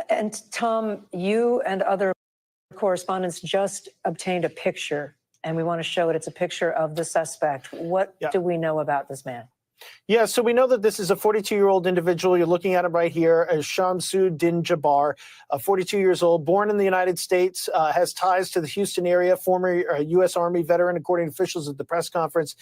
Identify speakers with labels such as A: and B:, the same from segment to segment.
A: And Tom, you and other correspondents just obtained a picture, and we want to show it. It's a picture of the suspect. What do we know about this man?
B: Yeah, so we know that this is a 42-year-old individual. You're looking at him right here, as Shamsu Din Jabbar, 42 years old, born in the United States, has ties to the Houston area, former U.S. Army veteran, according to officials at the press conference.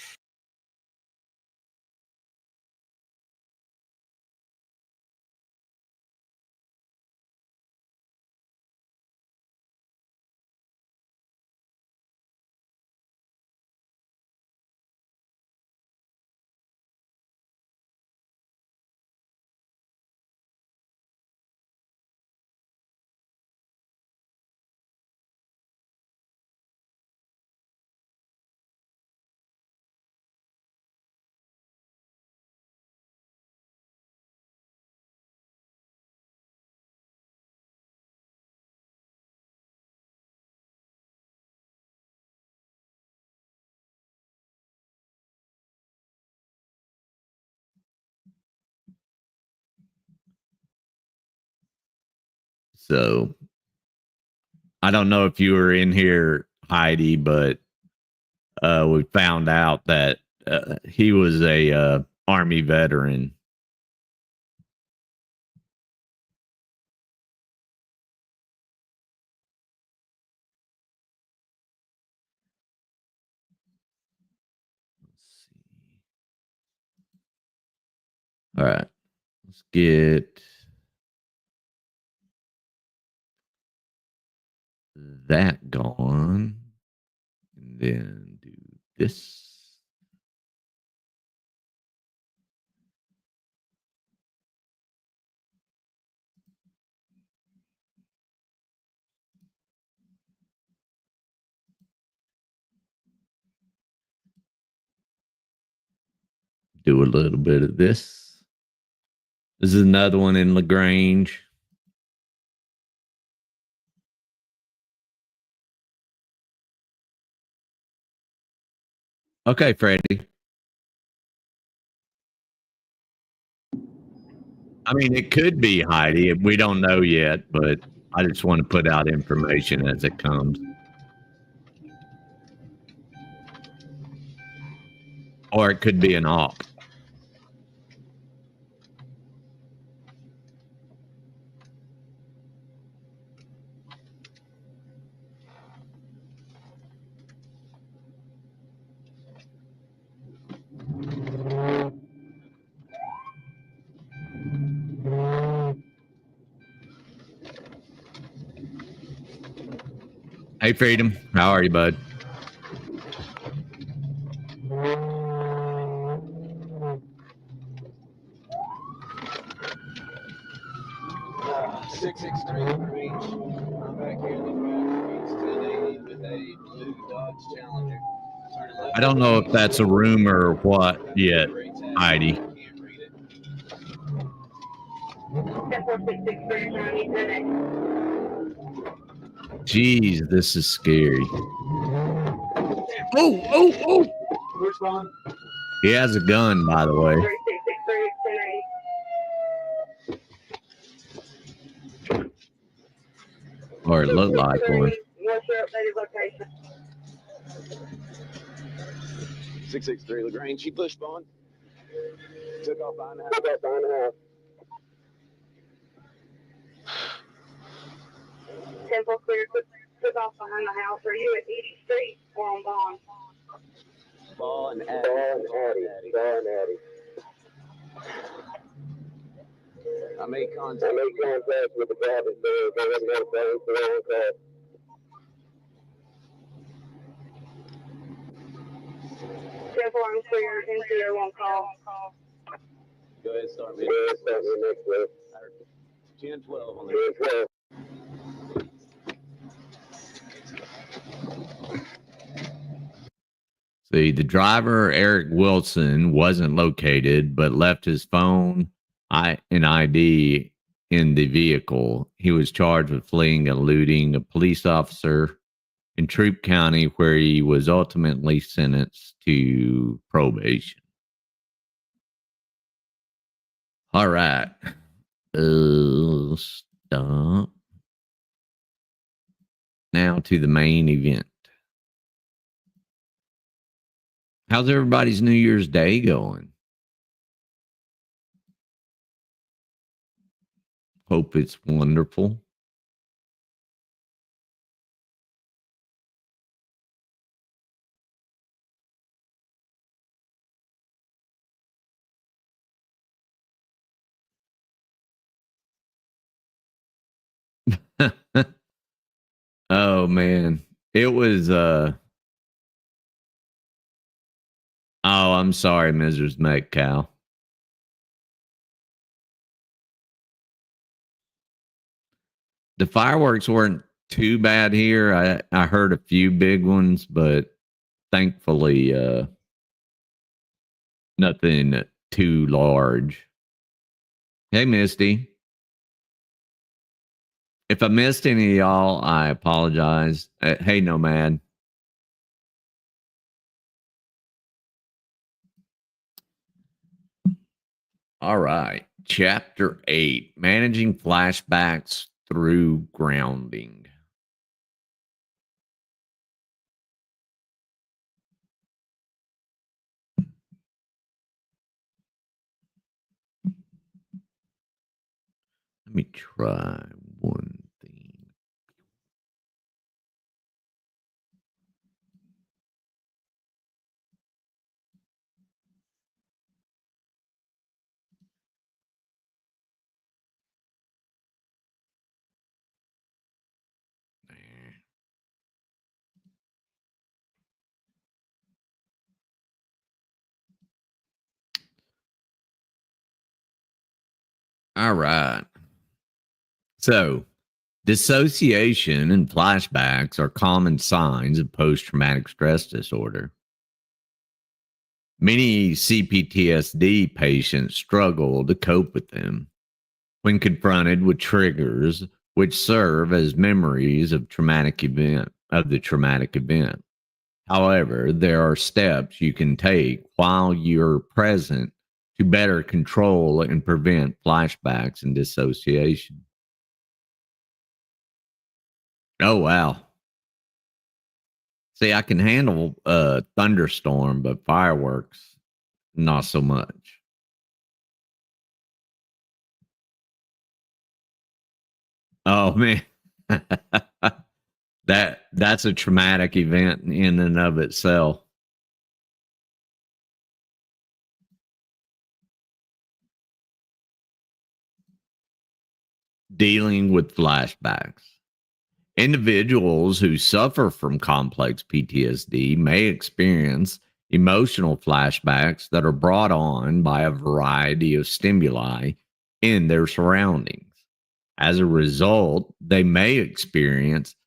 C: So I don't know if you were in here, Heidi, but we found out that he was a Army veteran. Let's see. All right, let's get that gone, and then do this. Do a little bit of this. This is another one in LaGrange. Okay, Freddie. I mean, it could be Heidi. We don't know yet, but I just want to put out information as it comes. Or it could be an op. Hey, Freedom. How are you, bud? I'm back here in the Greens 1080 with a blue Dodge Challenger. I don't know if that's a rumor or what yet, Heidi. Jeez, this is scary. Oh! He has a gun, by the way. Or it looked like one.
D: What's your updated location?
E: 663 LaGrange. She pushed on. Took off behind the house.
D: Temple clear. Took off behind the house. Are you at Edie Street or on Bond?
E: Ball and Addy. I made contact with the cabin.
D: Temple, I'm clear. NCO on call.
E: Go ahead, start me next week. 10-12 on the 10-12.
C: See, the driver, Eric Wilson, wasn't located, but left his phone and ID in the vehicle. He was charged with fleeing and eluding a police officer in Troup County, where he was ultimately sentenced to probation. All right. Dump. Now to the main event. How's everybody's New Year's Day going? Hope it's wonderful. Oh man. It was oh, I'm sorry, Mrs. Metcalf. The fireworks weren't too bad here. I heard a few big ones, but thankfully nothing too large. Hey Misty. If I missed any of y'all, I apologize. Hey Nomad. All right. Chapter 8, Managing Flashbacks Through Grounding. Let me try one thing. All right. So, dissociation and flashbacks are common signs of post-traumatic stress disorder. Many CPTSD patients struggle to cope with them when confronted with triggers which serve as memories of the traumatic event. However, there are steps you can take while you're present to better control and prevent flashbacks and dissociation. Oh, wow. See, I can handle a thunderstorm, but fireworks, not so much. Oh, man. That's a traumatic event in and of itself. Dealing with flashbacks. Individuals who suffer from complex PTSD may experience emotional flashbacks that are brought on by a variety of stimuli in their surroundings. As a result, they may experience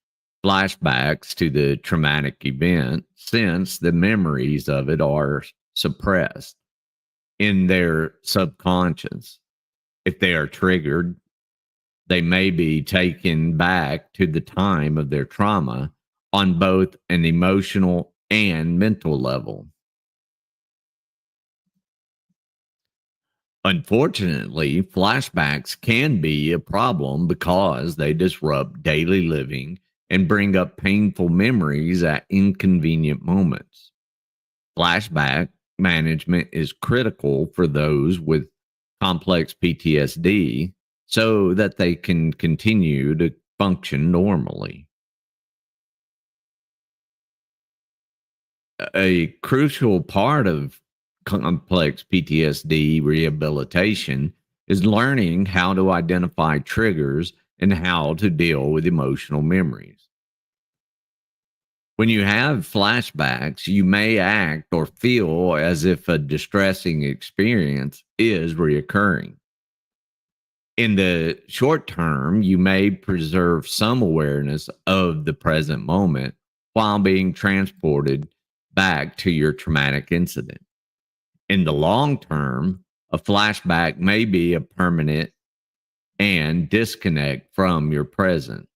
C: flashbacks to the traumatic event since the memories of it are suppressed in their subconscious. If they are triggered, they may be taken back to the time of their trauma on both an emotional and mental level. Unfortunately, flashbacks can be a problem because they disrupt daily living and bring up painful memories at inconvenient moments. Flashback management is critical for those with complex PTSD so that they can continue to function normally. A crucial part of complex PTSD rehabilitation is learning how to identify triggers and how to deal with emotional memories. When you have flashbacks, you may act or feel as if a distressing experience is reoccurring. In the short term, you may preserve some awareness of the present moment while being transported back to your traumatic incident. In the long term, a flashback may be a permanent and disconnect from your present.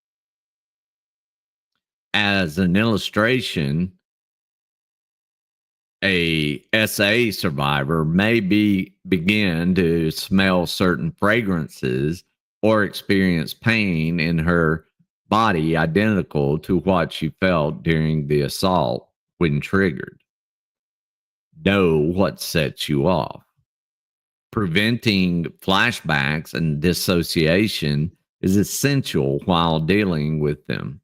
C: As an illustration, a SA survivor may begin to smell certain fragrances or experience pain in her body identical to what she felt during the assault when triggered. Know what sets you off. Preventing flashbacks and dissociation is essential while dealing with them.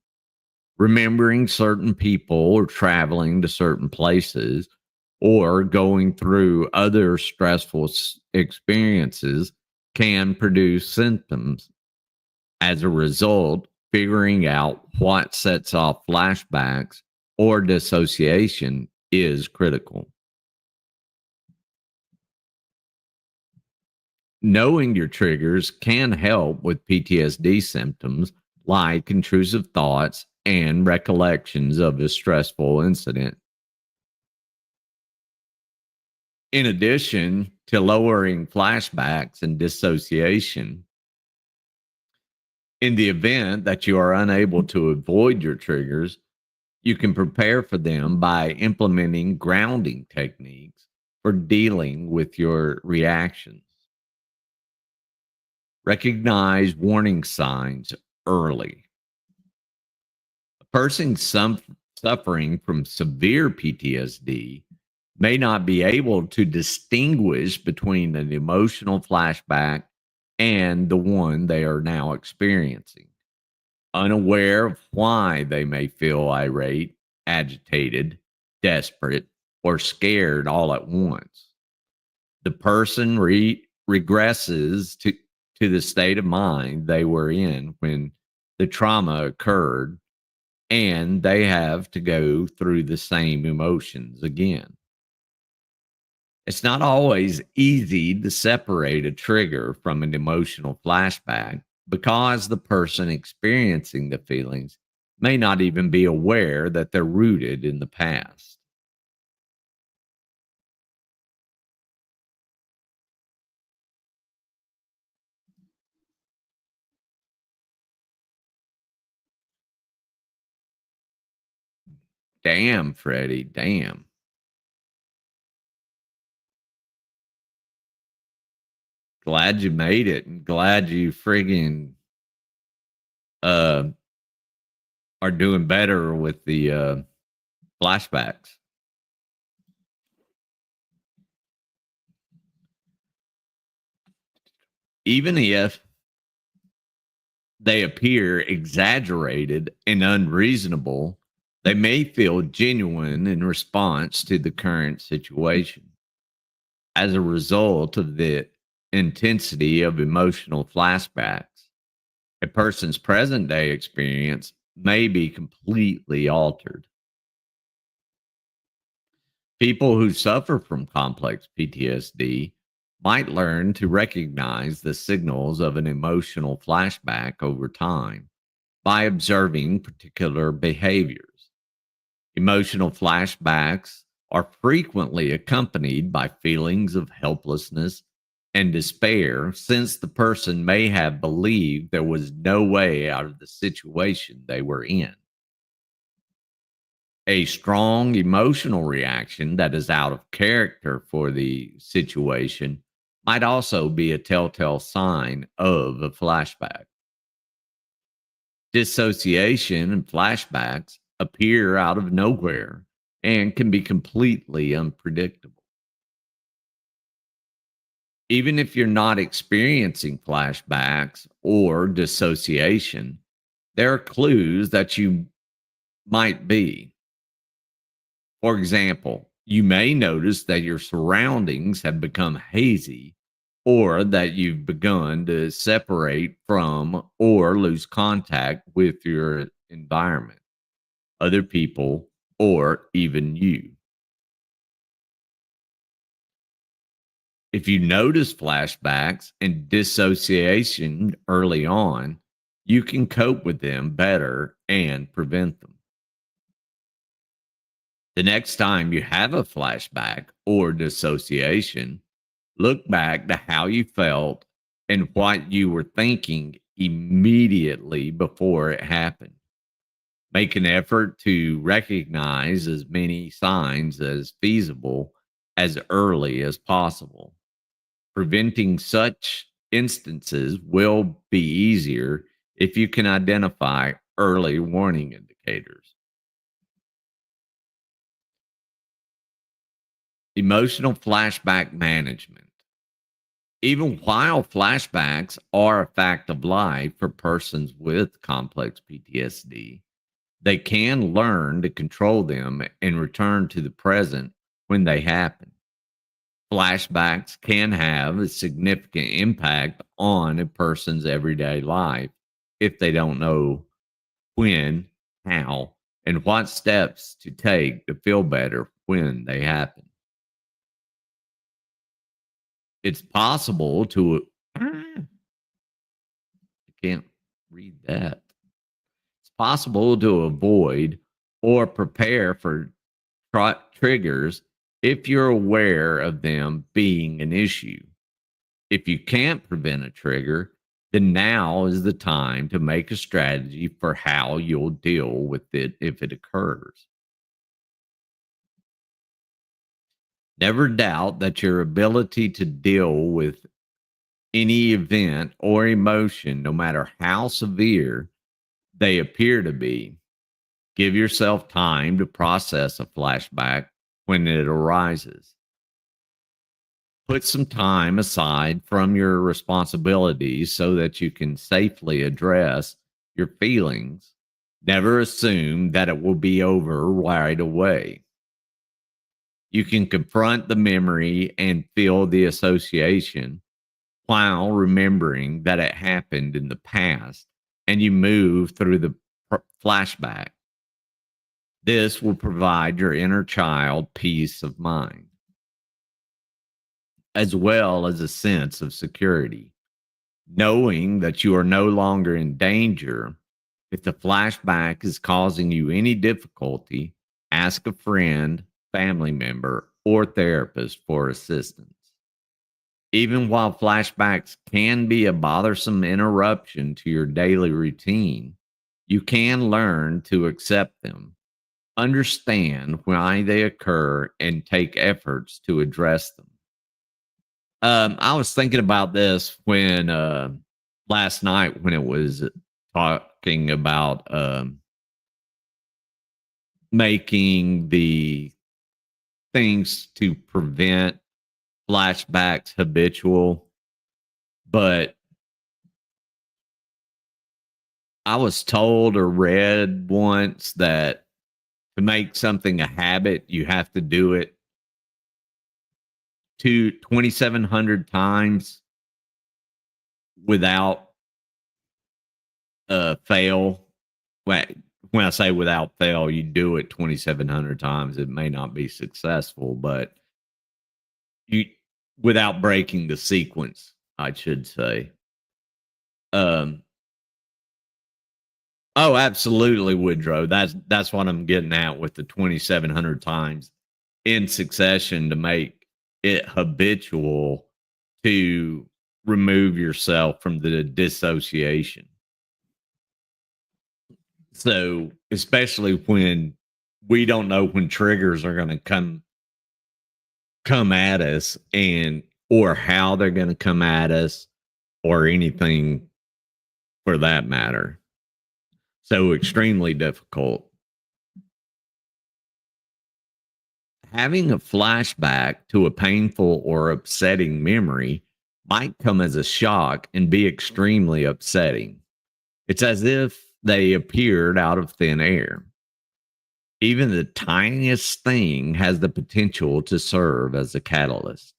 C: Remembering certain people or traveling to certain places or going through other stressful experiences can produce symptoms. As a result, figuring out what sets off flashbacks or dissociation is critical. Knowing your triggers can help with PTSD symptoms like intrusive thoughts and recollections of a stressful incident. In addition to lowering flashbacks and dissociation, in the event that you are unable to avoid your triggers, you can prepare for them by implementing grounding techniques for dealing with your reactions. Recognize warning signs early. A person suffering from severe PTSD may not be able to distinguish between an emotional flashback and the one they are now experiencing. Unaware of why they may feel irate, agitated, desperate, or scared all at once. The person regresses to the state of mind they were in when the trauma occurred, and they have to go through the same emotions again. It's not always easy to separate a trigger from an emotional flashback because the person experiencing the feelings may not even be aware that they're rooted in the past. Damn, Freddie, damn. Glad you made it, and glad you friggin' are doing better with the flashbacks. Even if they appear exaggerated and unreasonable, they may feel genuine in response to the current situation. As a result of the intensity of emotional flashbacks, a person's present day experience may be completely altered. People who suffer from complex PTSD might learn to recognize the signals of an emotional flashback over time by observing particular behaviors. Emotional flashbacks are frequently accompanied by feelings of helplessness and despair, since the person may have believed there was no way out of the situation they were in. A strong emotional reaction that is out of character for the situation might also be a telltale sign of a flashback. Dissociation and flashbacks appear out of nowhere and can be completely unpredictable. Even if you're not experiencing flashbacks or dissociation, there are clues that you might be. For example, you may notice that your surroundings have become hazy, or that you've begun to separate from or lose contact with your environment, other people, or even you. If you notice flashbacks and dissociation early on, you can cope with them better and prevent them. The next time you have a flashback or dissociation, look back to how you felt and what you were thinking immediately before it happened. Make an effort to recognize as many signs as feasible as early as possible. Preventing such instances will be easier if you can identify early warning indicators. Emotional flashback management. Even while flashbacks are a fact of life for persons with complex PTSD, they can learn to control them and return to the present when they happen. Flashbacks can have a significant impact on a person's everyday life if they don't know when, how, and what steps to take to feel better when they happen. It's possible to I can't read that. It's possible to avoid or prepare for triggers if you're aware of them being an issue. If you can't prevent a trigger, then now is the time to make a strategy for how you'll deal with it if it occurs. Never doubt that your ability to deal with any event or emotion, no matter how severe they appear to be. Give yourself time to process a flashback when it arises. Put some time aside from your responsibilities so that you can safely address your feelings. Never assume that it will be over right away. You can confront the memory and feel the association while remembering that it happened in the past, and you move through the flashback. This will provide your inner child peace of mind, as well as a sense of security, knowing that you are no longer in danger. If the flashback is causing you any difficulty, ask a friend, family member, or therapist for assistance. Even while flashbacks can be a bothersome interruption to your daily routine, you can learn to accept them, understand why they occur, and take efforts to address them. I was thinking about this when last night when it was talking about making the things to prevent flashbacks habitual, but I was told or read once that to make something a habit, you have to do it 2,700 times without fail. When I say without fail, you do it 2,700 times. It may not be successful, but you without breaking the sequence, I should say. Oh, absolutely, Woodrow. That's what I'm getting at with the 2,700 times in succession to make it habitual to remove yourself from the dissociation. So, especially when we don't know when triggers are going to come at us and or how they're going to come at us or anything for that matter. So extremely difficult. Having a flashback to a painful or upsetting memory might come as a shock and be extremely upsetting. It's as if they appeared out of thin air. Even the tiniest thing has the potential to serve as a catalyst.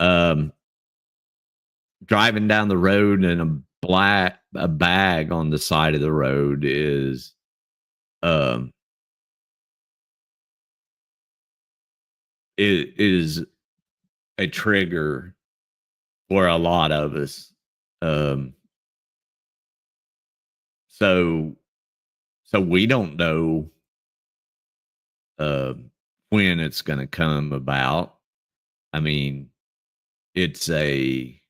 C: Driving down the road and a bag on the side of the road is it is a trigger for a lot of us. So we don't know when it's going to come about. I mean, it's a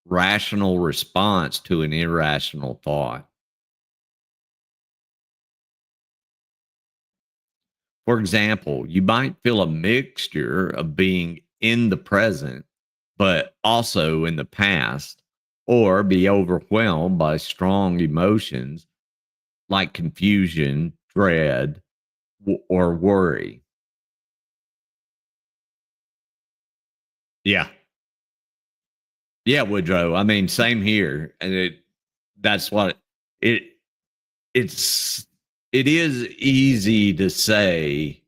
C: rational response to an irrational thought. For example, you might feel a mixture of being in the present but also in the past, or be overwhelmed by strong emotions like confusion, dread, or worry. Yeah. Yeah, Woodrow. I mean, same here. And that's what it it's it is easy to say,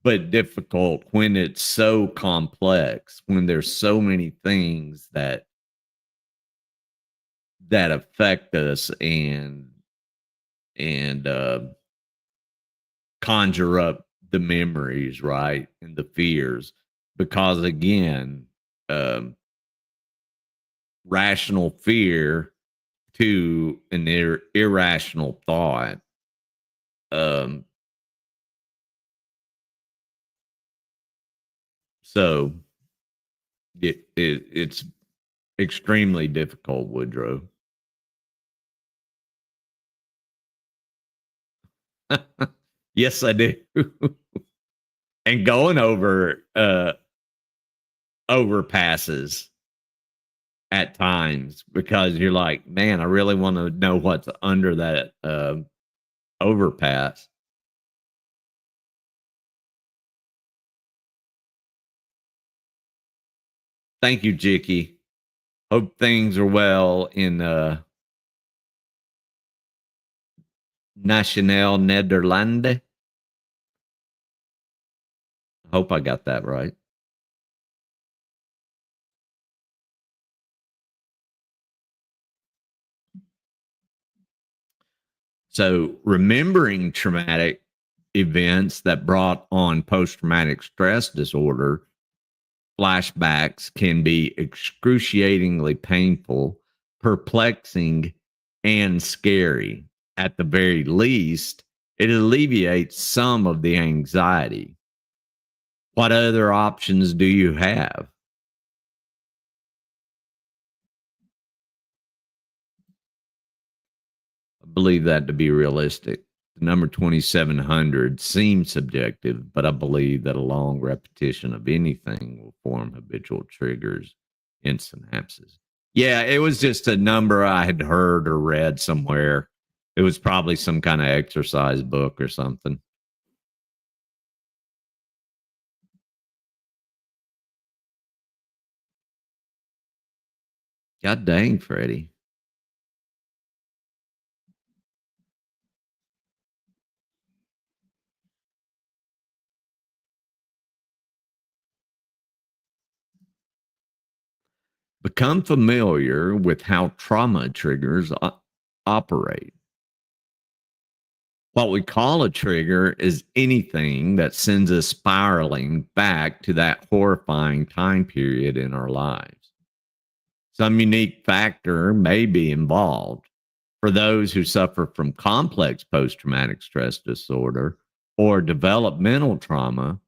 C: but difficult when it's so complex, when there's so many things that affect us and conjure up the memories, right? And the fears. Because again, um, rational fear to an irrational thought. Um, so it's extremely difficult, Woodrow. Yes, I do. And going over overpasses at times because you're like, man, I really want to know what's under that overpass. Thank you, Jicky. Hope things are well in Nationale Nederlanden. Hope I got that right. So, remembering traumatic events that brought on post traumatic stress disorder, flashbacks can be excruciatingly painful, perplexing, and scary. At the very least, it alleviates some of the anxiety. What other options do you have? I believe that to be realistic. The number 2,700 seems subjective, but I believe that a long repetition of anything will form habitual triggers in synapses. Yeah, it was just a number I had heard or read somewhere. It was probably some kind of exercise book or something. God dang, Freddie. Become familiar with how trauma triggers operate. What we call a trigger is anything that sends us spiraling back to that horrifying time period in our lives. Some unique factor may be involved. For those who suffer from complex post traumatic stress disorder or developmental trauma,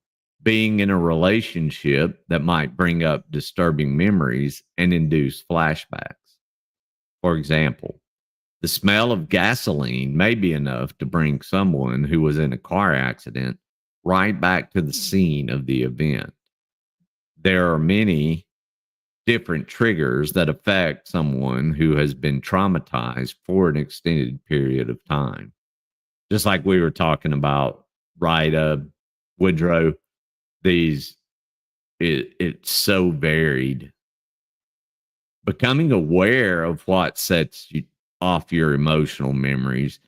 C: being in a relationship that might bring up disturbing memories and induce flashbacks. For example, the smell of gasoline may be enough to bring someone who was in a car accident right back to the scene of the event. There are many different triggers that affect someone who has been traumatized for an extended period of time. Just like we were talking about, right, Woodrow, it's so varied. Becoming aware of what sets you off your emotional memories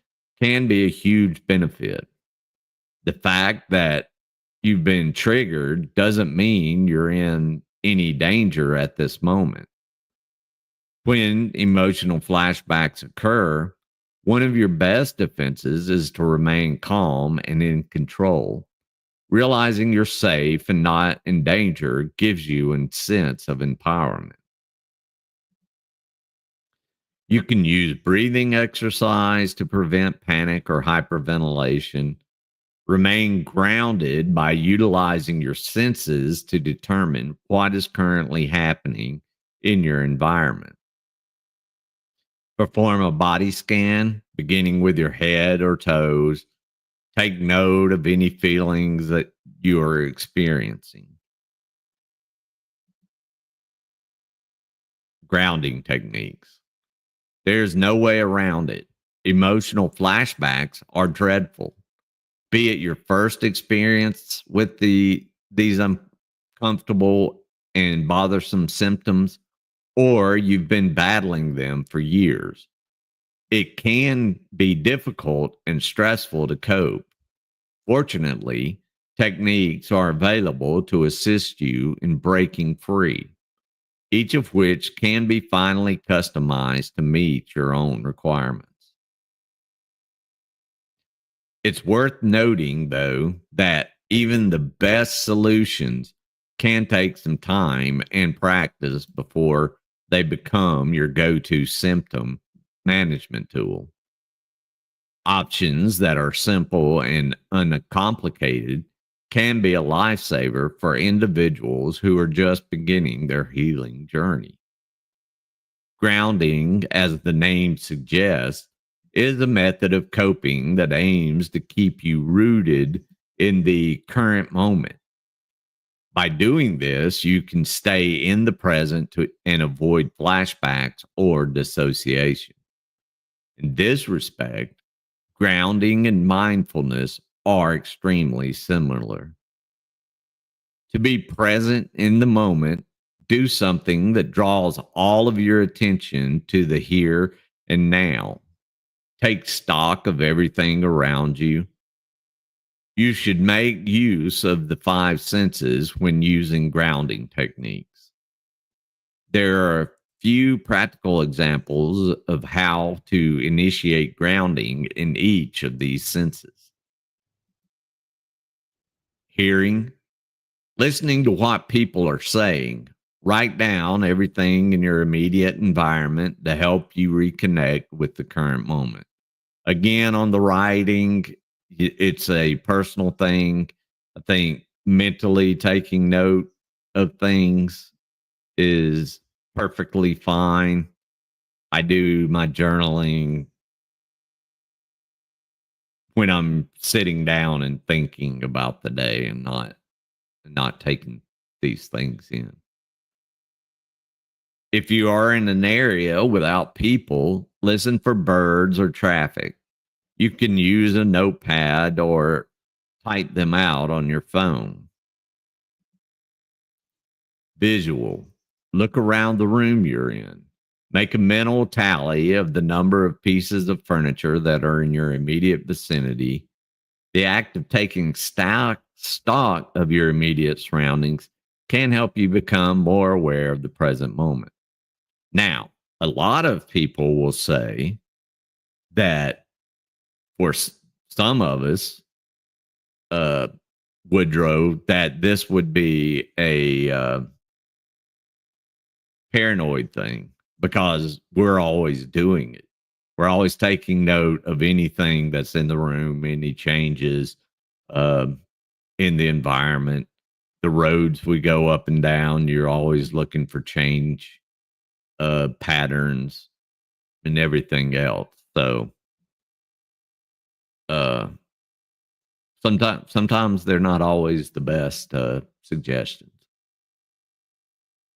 C: can be a huge benefit. The fact that you've been triggered doesn't mean you're in any danger at this moment. When emotional flashbacks occur, one of your best defenses is to remain calm and in control. Realizing you're safe and not in danger gives you a sense of empowerment. You can use breathing exercise to prevent panic or hyperventilation. Remain grounded by utilizing your senses to determine what is currently happening in your environment. Perform a body scan, beginning with your head or toes. Take note of any feelings that you are experiencing. grounding techniques. There's no way around it. Emotional flashbacks are dreadful. Be it your first experience with these uncomfortable and bothersome symptoms, or you've been battling them for years. It can be difficult and stressful to cope. Fortunately, techniques are available to assist you in breaking free, each of which can be finely customized to meet your own requirements. It's worth noting, though, that even the best solutions can take some time and practice before they become your go-to symptom management tool. Options that are simple and uncomplicated can be a lifesaver for individuals who are just beginning their healing journey. Grounding, as the name suggests, is a method of coping that aims to keep you rooted in the current moment. By doing this, you can stay in the present and avoid flashbacks or dissociation. In this respect, grounding and mindfulness are extremely similar. To be present in the moment, do something that draws all of your attention to the here and now. Take stock of everything around you. You should make use of the 5 senses when using grounding techniques. There are a few practical examples of how to initiate grounding in each of these senses. Hearing, listening to what people are saying. Write down everything in your immediate environment to help you reconnect with the current moment. Again, on the writing, it's a personal thing. I think mentally taking note of things is perfectly fine. I do my journaling when I'm sitting down and thinking about the day and not taking these things in. If you are in an area without people, listen for birds or traffic. You can use a notepad or type them out on your phone. Visual. Look around the room you're in. Make a mental tally of the number of pieces of furniture that are in your immediate vicinity. The act of taking stock of your immediate surroundings can help you become more aware of the present moment. Now, a lot of people will say that for some of us, Woodrow, that this would be a paranoid thing because we're always doing it. We're always taking note of anything that's in the room, any changes in the environment, the roads we go up and down. You're always looking for change, patterns, and everything else. So sometimes they're not always the best suggestions.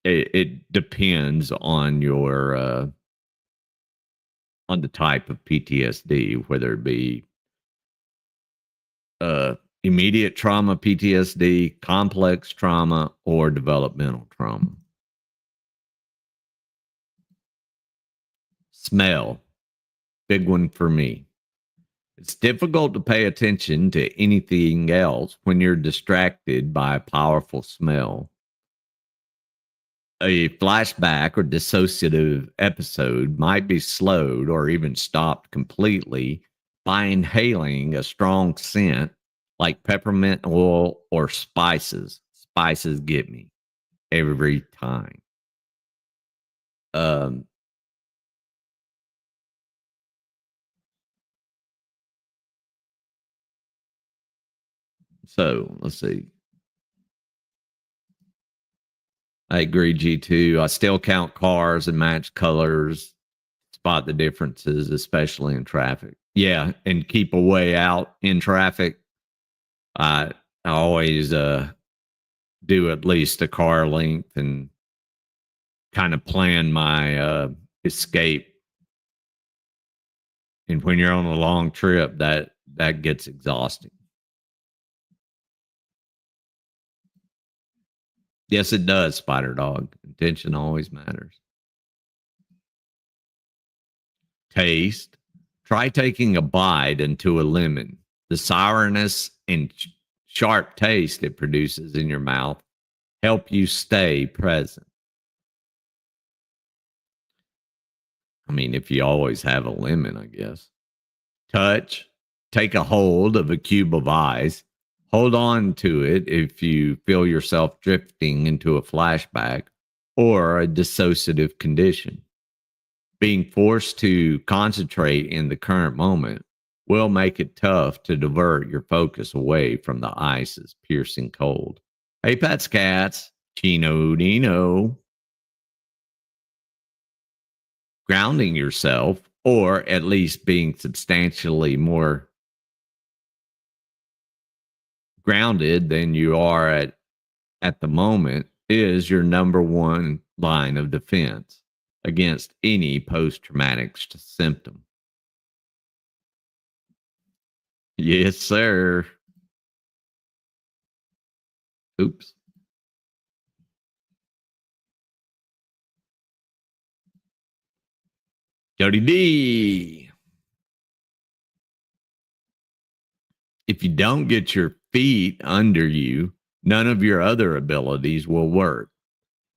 C: It depends on your on the type of PTSD, whether it be immediate trauma PTSD, complex trauma, or developmental trauma. Smell, big one for me. It's difficult to pay attention to anything else when you're distracted by a powerful smell. A flashback or dissociative episode might be slowed or even stopped completely by inhaling a strong scent like peppermint oil or spices. Spices get me every time. So let's see. I agree, G2. I still count cars and match colors, spot the differences, especially in traffic. Yeah, and keep a way out in traffic. I always do at least a car length and kind of plan my escape. And when you're on a long trip, that gets exhausting. Yes, it does, Spider Dog. Intention always matters. Taste. Try taking a bite into a lemon. The sourness and sharp taste it produces in your mouth help you stay present. I mean, if you always have a lemon, I guess. Touch. Take a hold of a cube of ice. Hold on to it if you feel yourself drifting into a flashback or a dissociative condition. Being forced to concentrate in the current moment will make it tough to divert your focus away from the ice's piercing cold. Hey, pets, cats. Chino Dino. Grounding yourself, or at least being substantially more grounded than you are at the moment, is your number one line of defense against any post-traumatic symptom. Yes, sir. Oops. Jody D. If you don't get your feet under you, none of your other abilities will work.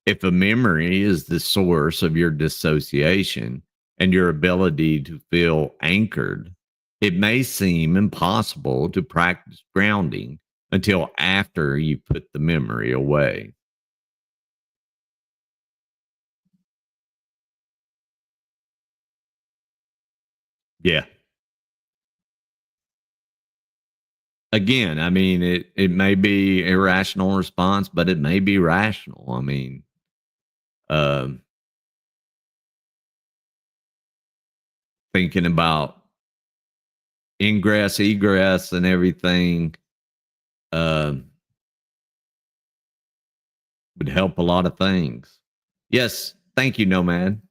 C: If a memory is the source of your dissociation and your ability to feel anchored, it may seem impossible to practice grounding until after you put the memory away. Yeah. Again, I mean, it may be irrational response, but it may be rational. I mean, thinking about ingress, egress, and everything would help a lot of things. Yes, thank you, Nomad.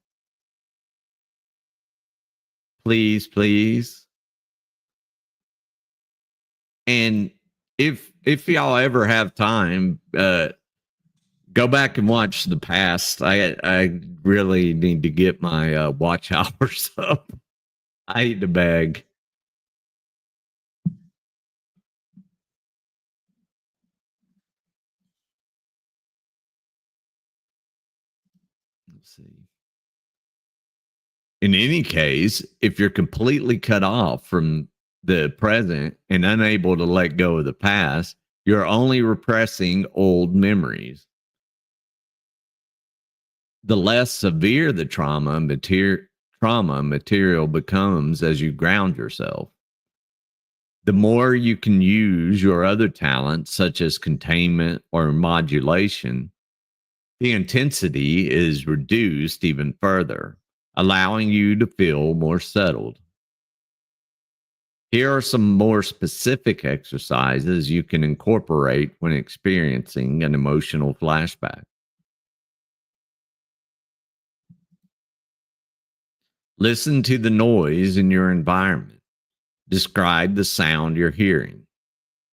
C: Please, please. And if y'all ever have time, go back and watch the past. I really need to get my watch hours up. I hate to beg. Let's see. In any case, if you're completely cut off from the present and unable to let go of the past, you're only repressing old memories. The less severe the trauma material becomes as you ground yourself, the more you can use your other talents, such as containment or modulation. The intensity is reduced even further, allowing you to feel more settled. Here are some more specific exercises you can incorporate when experiencing an emotional flashback. Listen to the noise in your environment. Describe the sound you're hearing.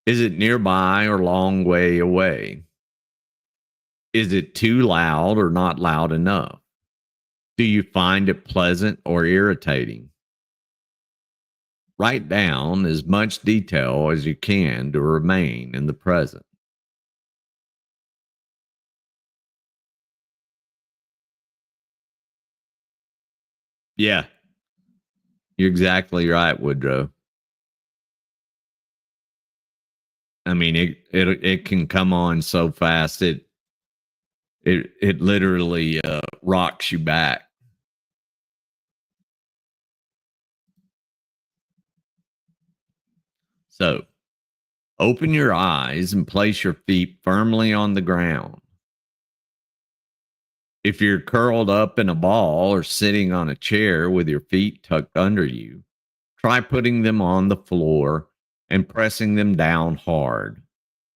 C: Is it nearby or long way away? Is it too loud or not loud enough? Do you find it pleasant or irritating? Write down as much detail as you can to remain in the present. Yeah, you're exactly right, Woodrow. I mean, it can come on so fast. It literally rocks you back. So, open your eyes and place your feet firmly on the ground. If you're curled up in a ball or sitting on a chair with your feet tucked under you, try putting them on the floor and pressing them down hard.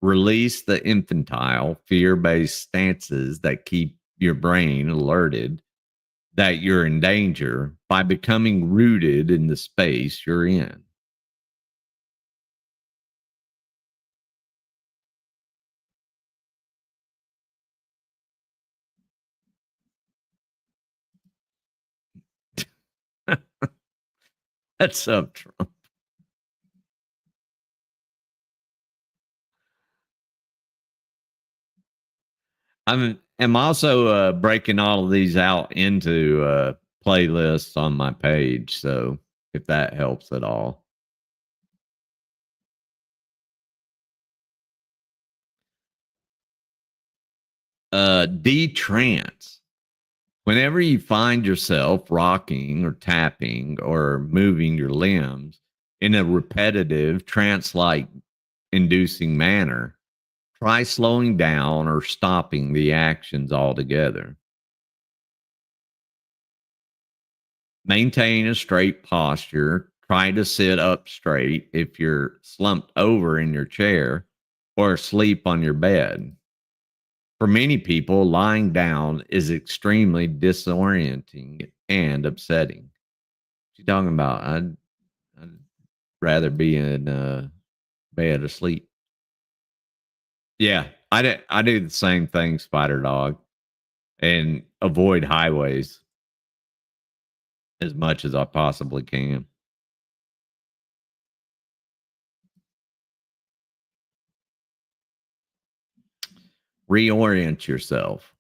C: Release the infantile, fear-based stances that keep your brain alerted that you're in danger by becoming rooted in the space you're in. That's up, Trump. I'm also breaking all of these out into playlists on my page, so if that helps at all. De-trance. Whenever you find yourself rocking or tapping or moving your limbs in a repetitive trance-like inducing manner, try slowing down or stopping the actions altogether. Maintain a straight posture. Try to sit up straight if you're slumped over in your chair or asleep on your bed. For many people, lying down is extremely disorienting and upsetting. What you talking about? I'd rather be in bed asleep. Yeah, I do the same thing, Spider Dog, and avoid highways as much as I possibly can. Reorient yourself.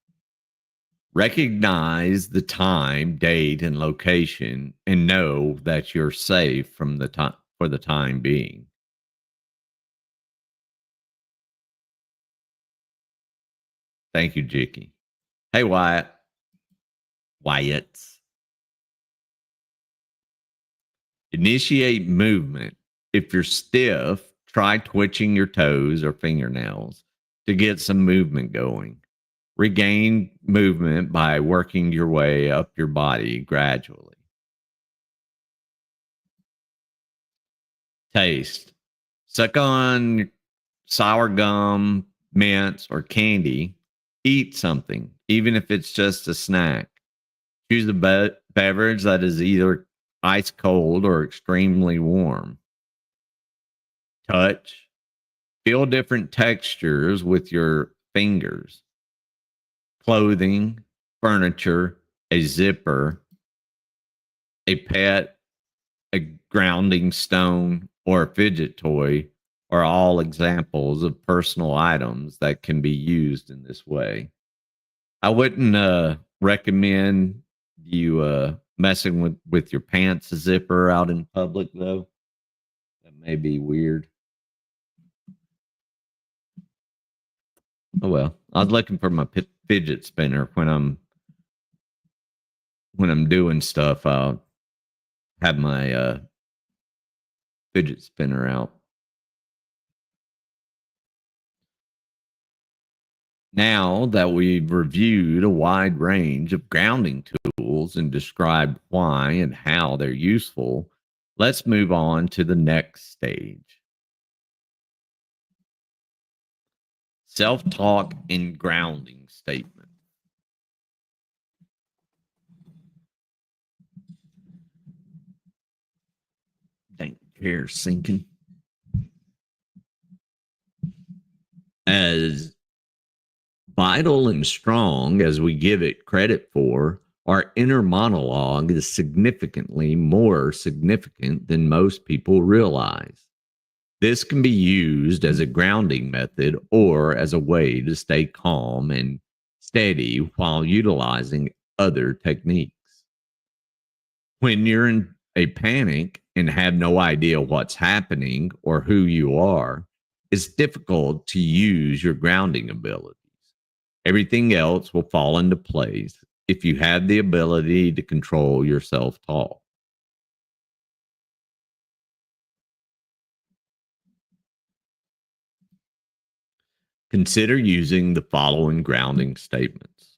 C: Recognize the time, date, and location, and know that you're safe from the time for the time being. Thank you, Jicky. Hey, Wyatt. Wyatt. Initiate movement. If you're stiff, try twitching your toes or fingernails to get some movement going. Regain movement by working your way up your body gradually. Taste. Suck on sour gum, mints, or candy. Eat something, even if it's just a snack. Choose a beverage that is either ice cold or extremely warm. Touch. Feel different textures with your fingers. Clothing, furniture, a zipper, a pet, a grounding stone, or a fidget toy are all examples of personal items that can be used in this way. I wouldn't recommend you messing with your pants zipper out in public, though. That may be weird. Oh well, I was looking for my fidget spinner when I'm doing stuff. I'll have my fidget spinner out. Now that we've reviewed a wide range of grounding tools and described why and how they're useful, let's move on to the next stage. Self-talk and grounding statement. Dang, hair sinking. As vital and strong as we give it credit for, our inner monologue is significantly more significant than most people realize. This can be used as a grounding method or as a way to stay calm and steady while utilizing other techniques. When you're in a panic and have no idea what's happening or who you are, it's difficult to use your grounding abilities. Everything else will fall into place if you have the ability to control your self-talk. Consider using the following grounding statements.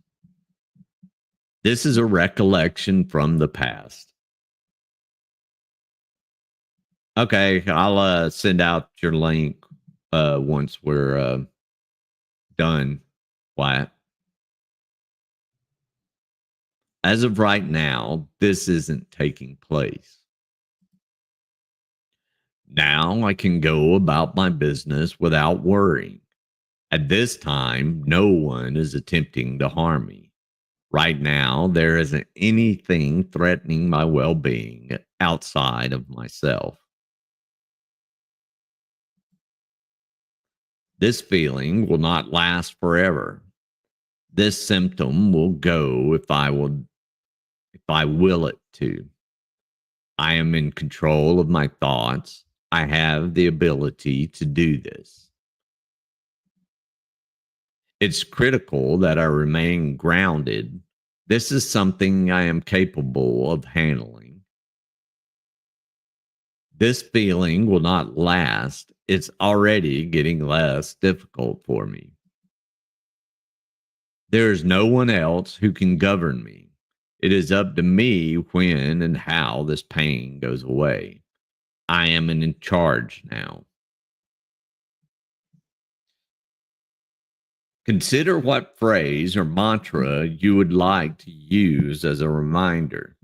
C: This is a recollection from the past. Okay, I'll send out your link once we're done, Wyatt. As of right now, this isn't taking place. Now I can go about my business without worrying. At this time, no one is attempting to harm me. Right now, there isn't anything threatening my well-being outside of myself. This feeling will not last forever. This symptom will go if I will it to. I am in control of my thoughts. I have the ability to do this. It's critical that I remain grounded. This is something I am capable of handling. This feeling will not last. It's already getting less difficult for me. There is no one else who can govern me. It is up to me when and how this pain goes away. I am in charge now. Consider what phrase or mantra you would like to use as a reminder.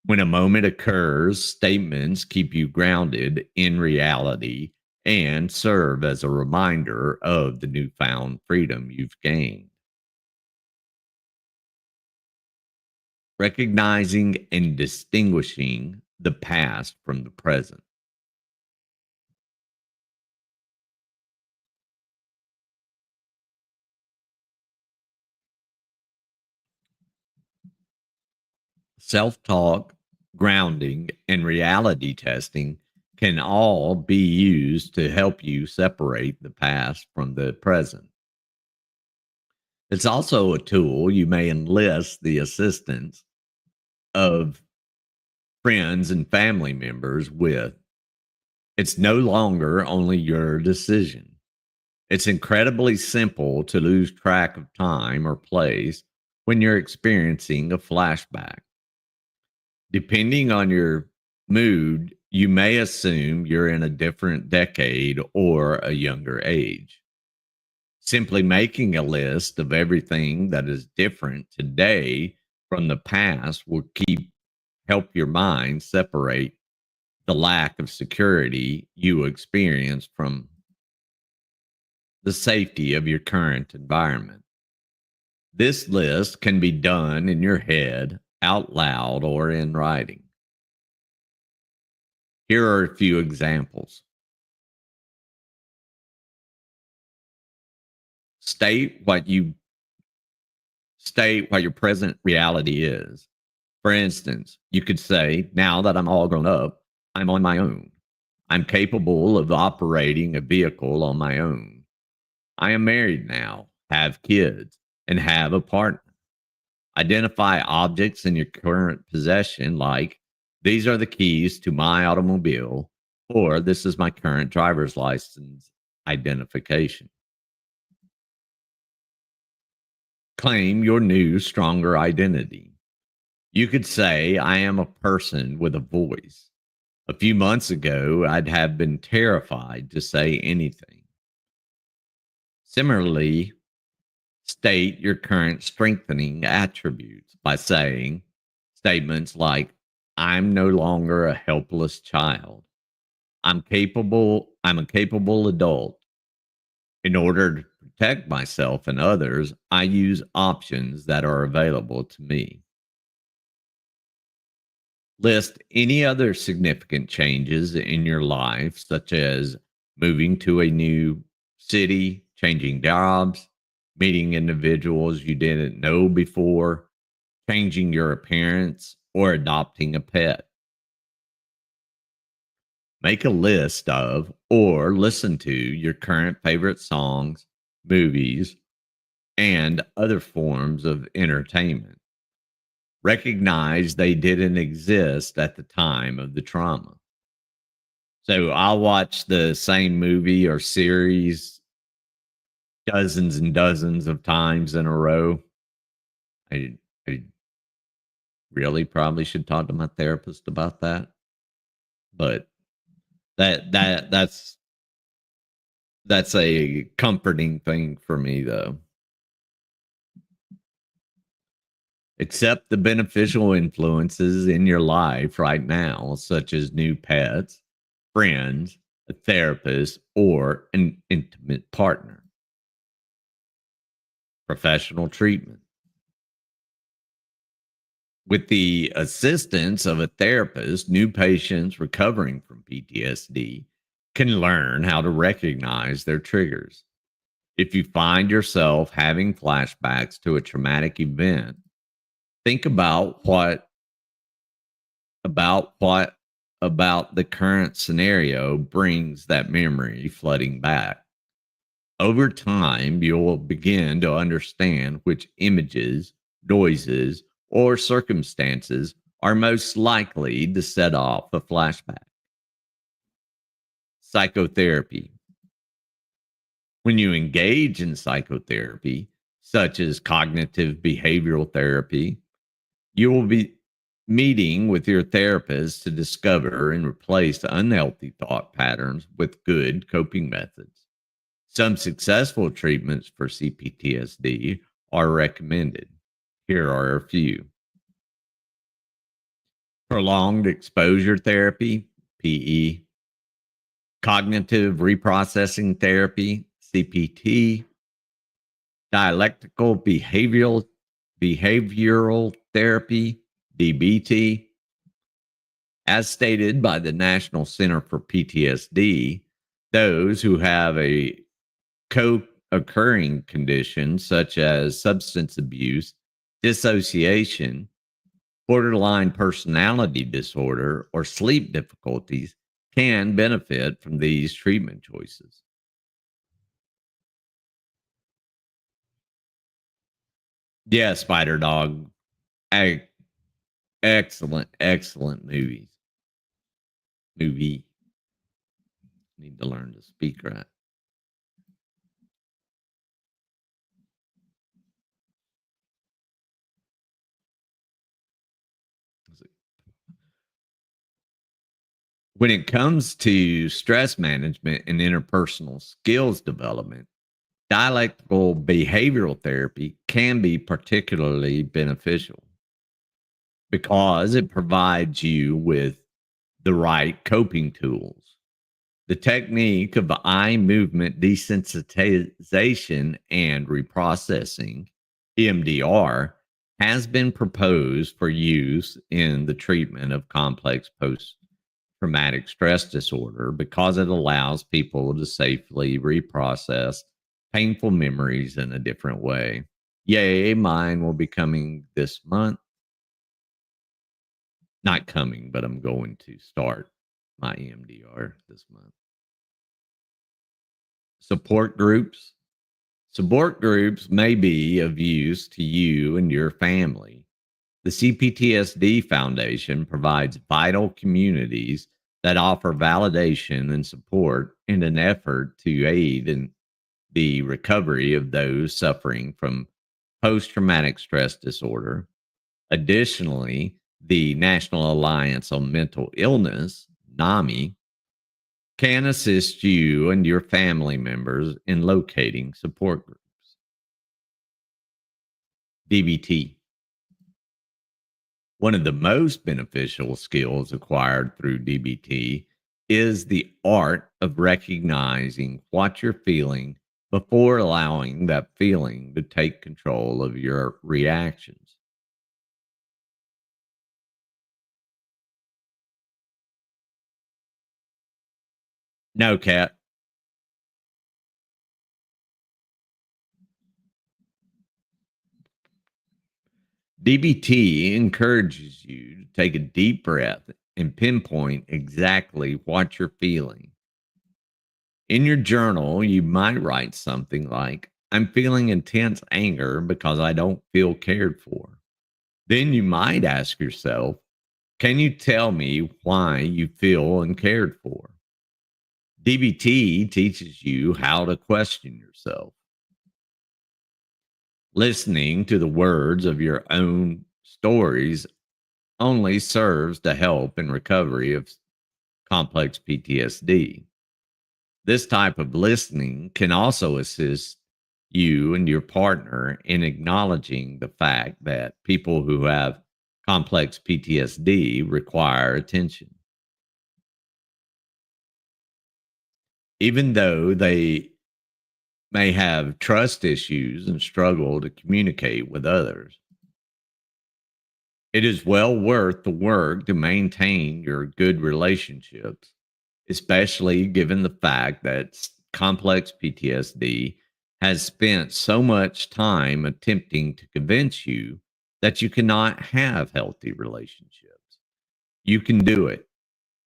C: When a moment occurs, statements keep you grounded in reality and serve as a reminder of the newfound freedom you've gained. Recognizing and distinguishing the past from the present. Self-talk, grounding, and reality testing can all be used to help you separate the past from the present. It's also a tool you may enlist the assistance of friends and family members with. It's no longer only your decision. It's incredibly simple to lose track of time or place when you're experiencing a flashback. Depending on your mood, you may assume you're in a different decade or a younger age. Simply making a list of everything that is different today from the past will help your mind separate the lack of security you experience from the safety of your current environment. This list can be done in your head, out loud, or in writing. Here are a few examples. State what your present reality is. For instance, you could say, now that I'm all grown up, I'm on my own. I'm capable of operating a vehicle on my own. I am married now, have kids, and have a partner. Identify objects in your current possession like, these are the keys to my automobile, or this is my current driver's license identification. Claim your new, stronger identity. You could say, I am a person with a voice. A few months ago, I'd have been terrified to say anything. Similarly, state your current strengthening attributes by saying statements like, I'm no longer a helpless child. I'm a capable adult. In order to protect myself and others, I use options that are available to me. List any other significant changes in your life, such as moving to a new city, changing jobs, meeting individuals you didn't know before, changing your appearance, or adopting a pet. Make a list of or listen to your current favorite songs, movies, and other forms of entertainment. Recognize they didn't exist at the time of the trauma. So I'll watch the same movie or series dozens and dozens of times in a row. I really probably should talk to my therapist about that. But that's a comforting thing for me, though. Accept the beneficial influences in your life right now, such as new pets, friends, a therapist, or an intimate partner. Professional treatment. With the assistance of a therapist, new patients recovering from PTSD can learn how to recognize their triggers. If you find yourself having flashbacks to a traumatic event, think about what about the current scenario brings that memory flooding back. Over time, you'll begin to understand which images, noises, or circumstances are most likely to set off a flashback. Psychotherapy. When you engage in psychotherapy, such as cognitive behavioral therapy, you will be meeting with your therapist to discover and replace unhealthy thought patterns with good coping methods. Some successful treatments for CPTSD are recommended. Here are a few. Prolonged exposure therapy, PE, cognitive reprocessing therapy, CPT, dialectical behavioral therapy, DBT. As stated by the National Center for PTSD, those who have a co-occurring condition such as substance abuse, dissociation, borderline personality disorder, or sleep difficulties can benefit from these treatment choices. Yeah, Spider Dog. Excellent, excellent movie. Need to learn to speak right. When it comes to stress management and interpersonal skills development, dialectical behavioral therapy can be particularly beneficial because it provides you with the right coping tools. The technique of eye movement desensitization and reprocessing, EMDR, has been proposed for use in the treatment of complex post-traumatic stress disorder because it allows people to safely reprocess painful memories in a different way. Yay, mine will be coming this month. Not coming, but I'm going to start my EMDR this month. Support groups. Support groups may be of use to you and your family. The CPTSD Foundation provides vital communities that offer validation and support in an effort to aid in the recovery of those suffering from post-traumatic stress disorder. Additionally, the National Alliance on Mental Illness, NAMI, can assist you and your family members in locating support groups. DBT. One of the most beneficial skills acquired through DBT is the art of recognizing what you're feeling before allowing that feeling to take control of your reactions. No, Cat. DBT encourages you to take a deep breath and pinpoint exactly what you're feeling. In your journal, you might write something like, I'm feeling intense anger because I don't feel cared for. Then you might ask yourself, can you tell me why you feel uncared for? DBT teaches you how to question yourself. Listening to the words of your own stories only serves to help in recovery of complex PTSD. This type of listening can also assist you and your partner in acknowledging the fact that people who have complex PTSD require attention. Even though they may have trust issues and struggle to communicate with others, it is well worth the work to maintain your good relationships, especially given the fact that complex PTSD has spent so much time attempting to convince you that you cannot have healthy relationships. You can do it.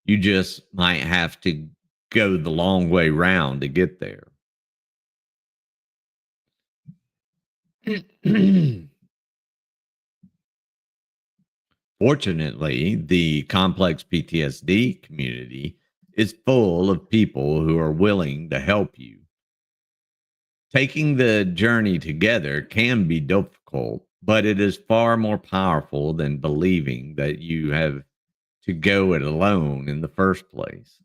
C: You just might have to go the long way round to get there. Fortunately, the complex PTSD community is full of people who are willing to help you. Taking the journey together can be difficult, but it is far more powerful than believing that you have to go it alone in the first place.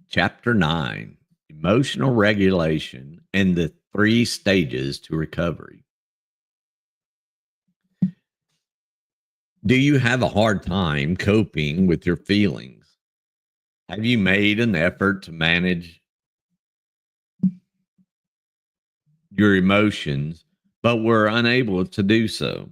C: Chapter 9: Emotional Regulation and the 3 Stages to Recovery. Do you have a hard time coping with your feelings? Have you made an effort to manage your emotions, but were unable to do so?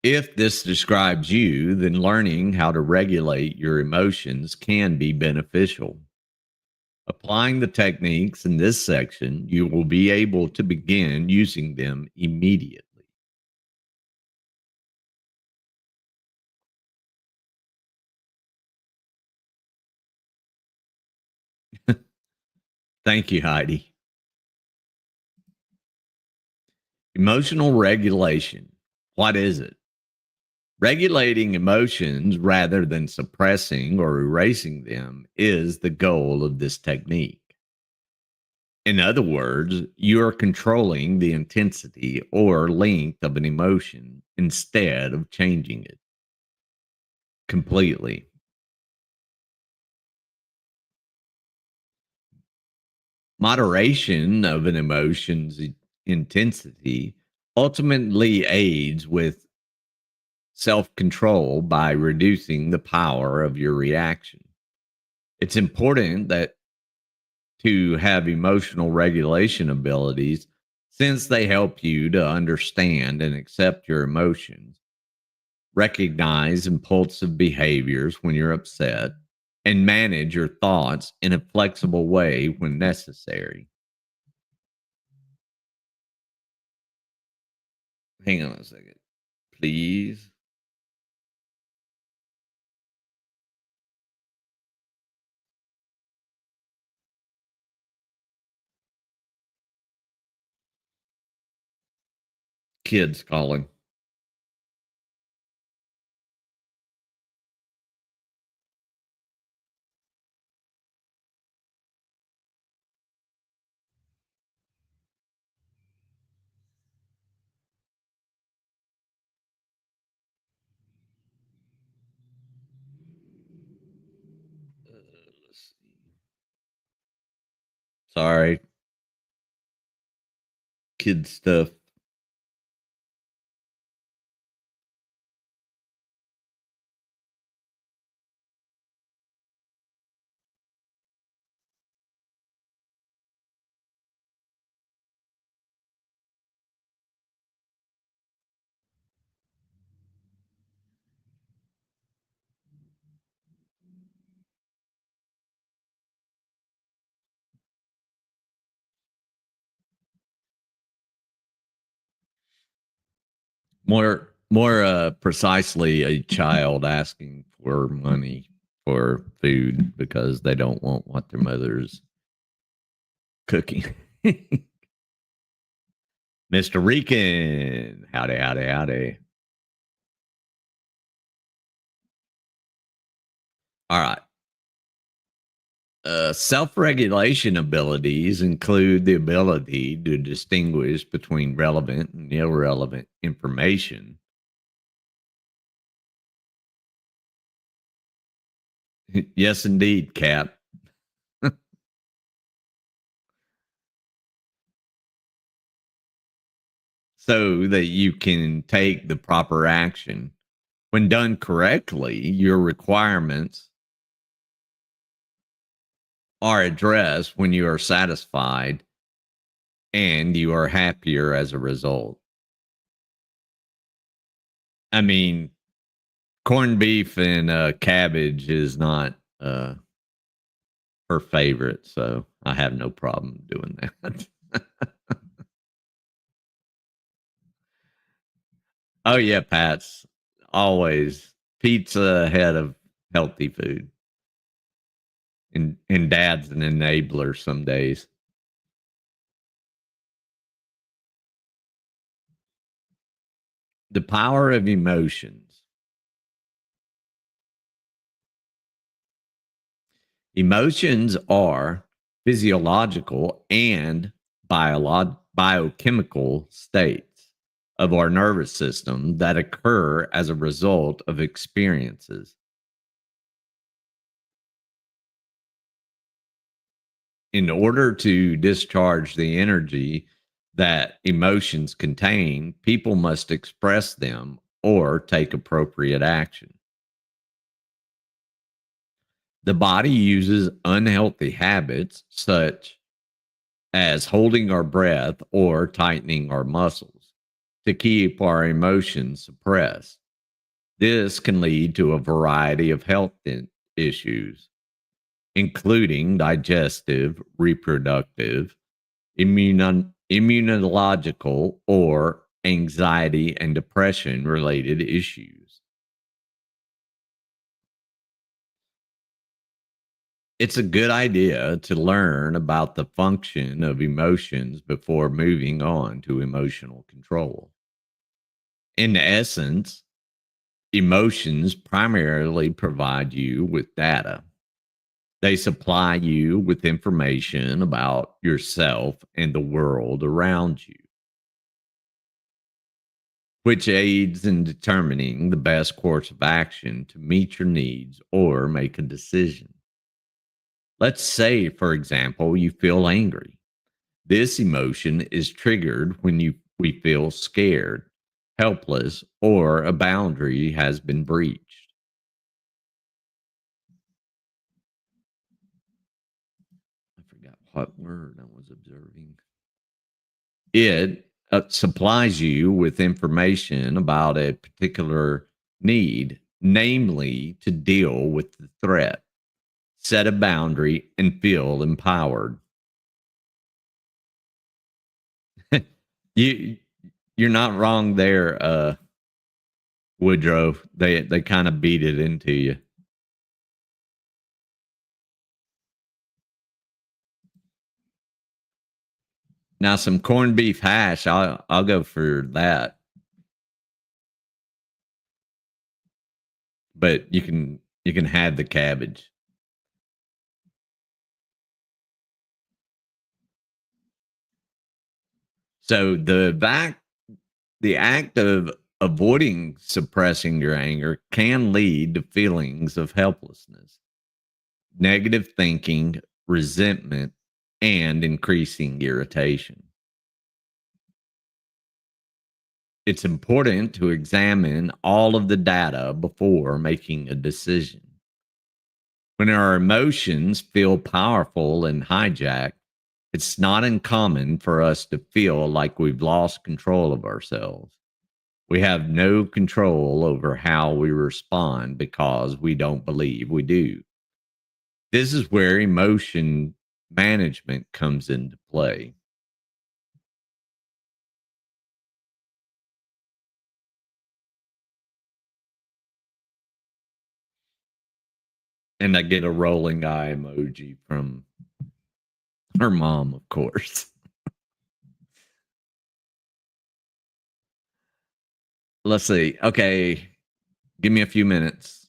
C: If this describes you, then learning how to regulate your emotions can be beneficial. Applying the techniques in this section, you will be able to begin using them immediately. Thank you, Heidi. Emotional regulation. What is it? Regulating emotions rather than suppressing or erasing them is the goal of this technique. In other words, you are controlling the intensity or length of an emotion instead of changing it completely. Moderation of an emotion's intensity ultimately aids with self control by reducing the power of your reaction. It's important that to have emotional regulation abilities since they help you to understand and accept your emotions, recognize impulsive behaviors when you're upset, and manage your thoughts in a flexible way when necessary. Hang on a second, please. Kids calling. Let's see. Sorry, kid stuff. More precisely, a child asking for money for food because they don't want what their mother's cooking. Mr. Rican, howdy, howdy, howdy. All right, Self-regulation abilities include the ability to distinguish between relevant and irrelevant information. Yes, indeed, Cap. So that you can take the proper action. When done correctly, your requirements are addressed when you are satisfied and you are happier as a result. I mean, corned beef and cabbage is not her favorite, so I have no problem doing that. Oh yeah, Pat's always pizza ahead of healthy food. And dad's an enabler some days. The power of emotions. Emotions are physiological and biochemical states of our nervous system that occur as a result of experiences. In order to discharge the energy that emotions contain, people must express them or take appropriate action. The body uses unhealthy habits such as holding our breath or tightening our muscles to keep our emotions suppressed. This can lead to a variety of health issues, including digestive, reproductive, immunological, or anxiety and depression related issues. It's a good idea to learn about the function of emotions before moving on to emotional control. In essence, emotions primarily provide you with data. They supply you with information about yourself and the world around you, which aids in determining the best course of action to meet your needs or make a decision. Let's say, for example, you feel angry. This emotion is triggered when we feel scared, helpless, or a boundary has been breached. I forgot what word I was observing. It supplies you with information about a particular need, namely to deal with the threat, set a boundary, and feel empowered. you you're not wrong there, Woodrow. They kind of beat it into you. Now some corned beef hash, I'll go for that. But you can have the cabbage. So the act of avoiding suppressing your anger can lead to feelings of helplessness, negative thinking, resentment, and increasing irritation. It's important to examine all of the data before making a decision. When our emotions feel powerful and hijacked, it's not uncommon for us to feel like we've lost control of ourselves. We have no control over how we respond because we don't believe we do. This is where emotion management comes into play. And I get a rolling eye emoji from her mom, of course. Let's see. Okay. Give me a few minutes.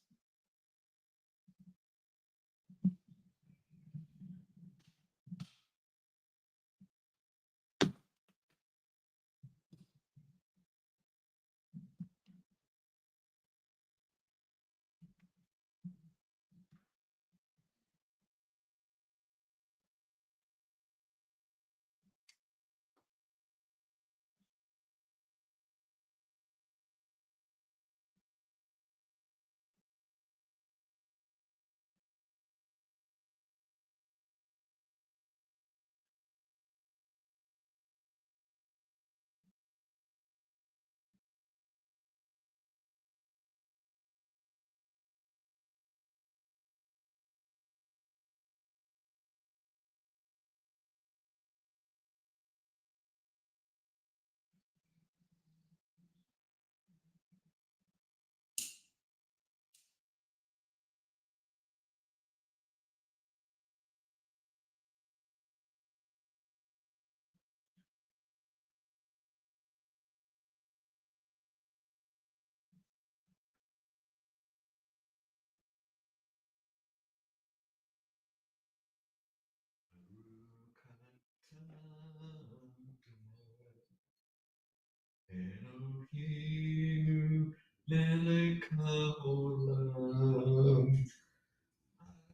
C: Elohim melech haolam,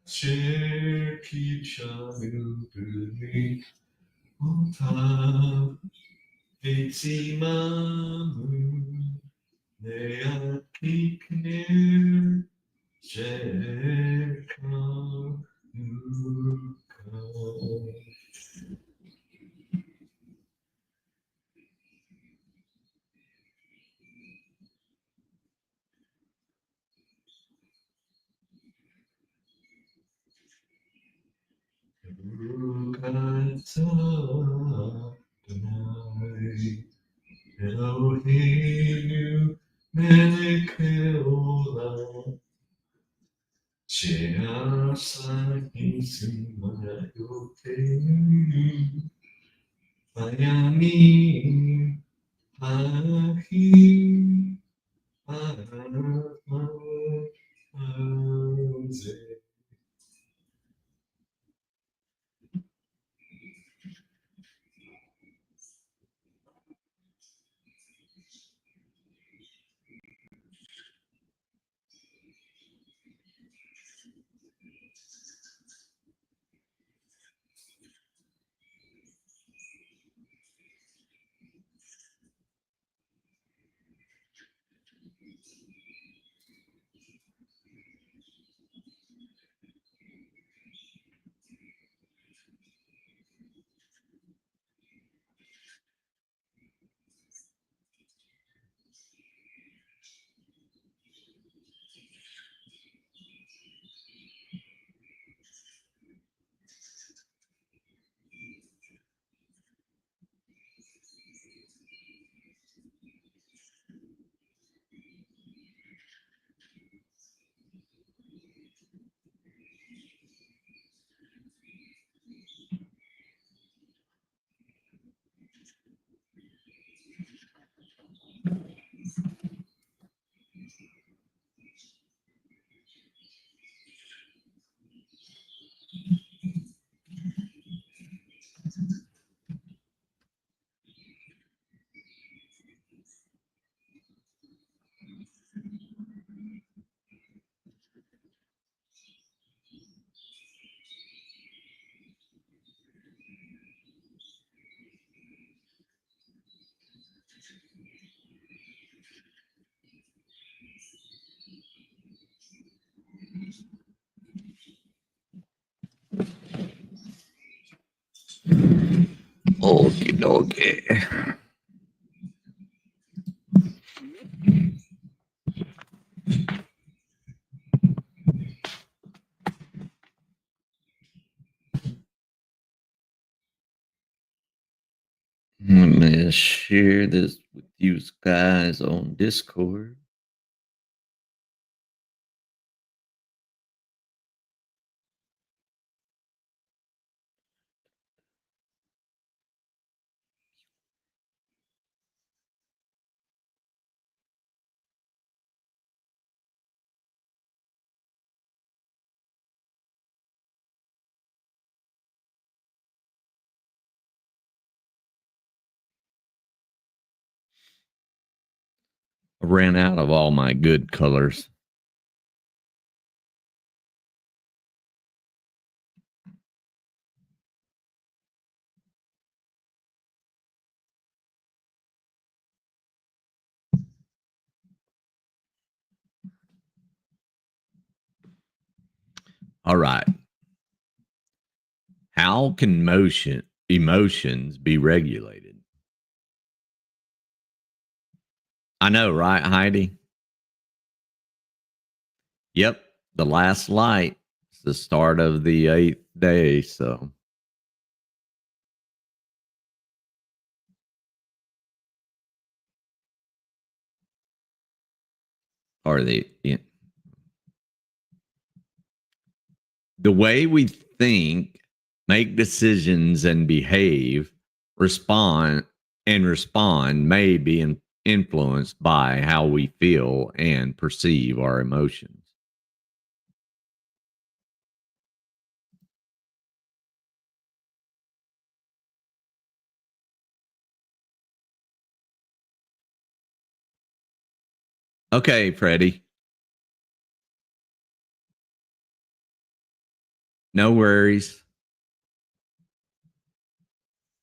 C: asher kitshanu b'mitzvotav, v'tzimamu le'akikner shekanuka. Elohim melech haolam, she'asa Yisraelotenu bayamim ha'ahim ha'azeh. Okie dokie. I'm gonna share this with you guys on Discord. I ran out of all my good colors. All right. How can emotions be regulated? I know, right, Heidi? Yep. The last light is the start of the 8th day. So, or the way we think, make decisions, and behave, respond may be influenced by how we feel and perceive our emotions. Okay, Freddie. No worries.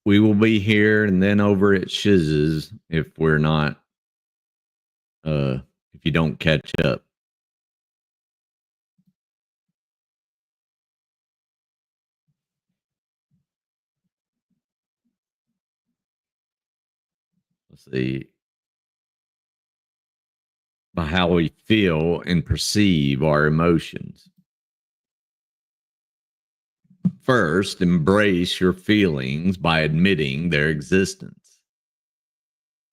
C: We will be here and then over at Shiz's if we're not, if you don't catch up. Let's see. By how we feel and perceive our emotions. First, embrace your feelings by admitting their existence.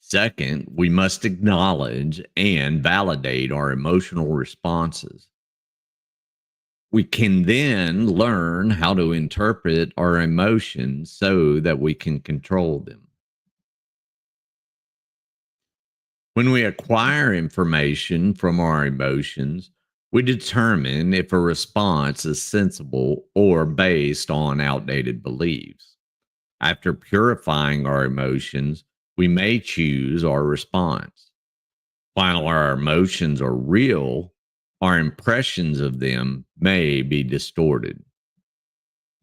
C: Second, we must acknowledge and validate our emotional responses. We can then learn how to interpret our emotions so that we can control them. When we acquire information from our emotions, we determine if a response is sensible or based on outdated beliefs. After purifying our emotions, we may choose our response. While our emotions are real, our impressions of them may be distorted.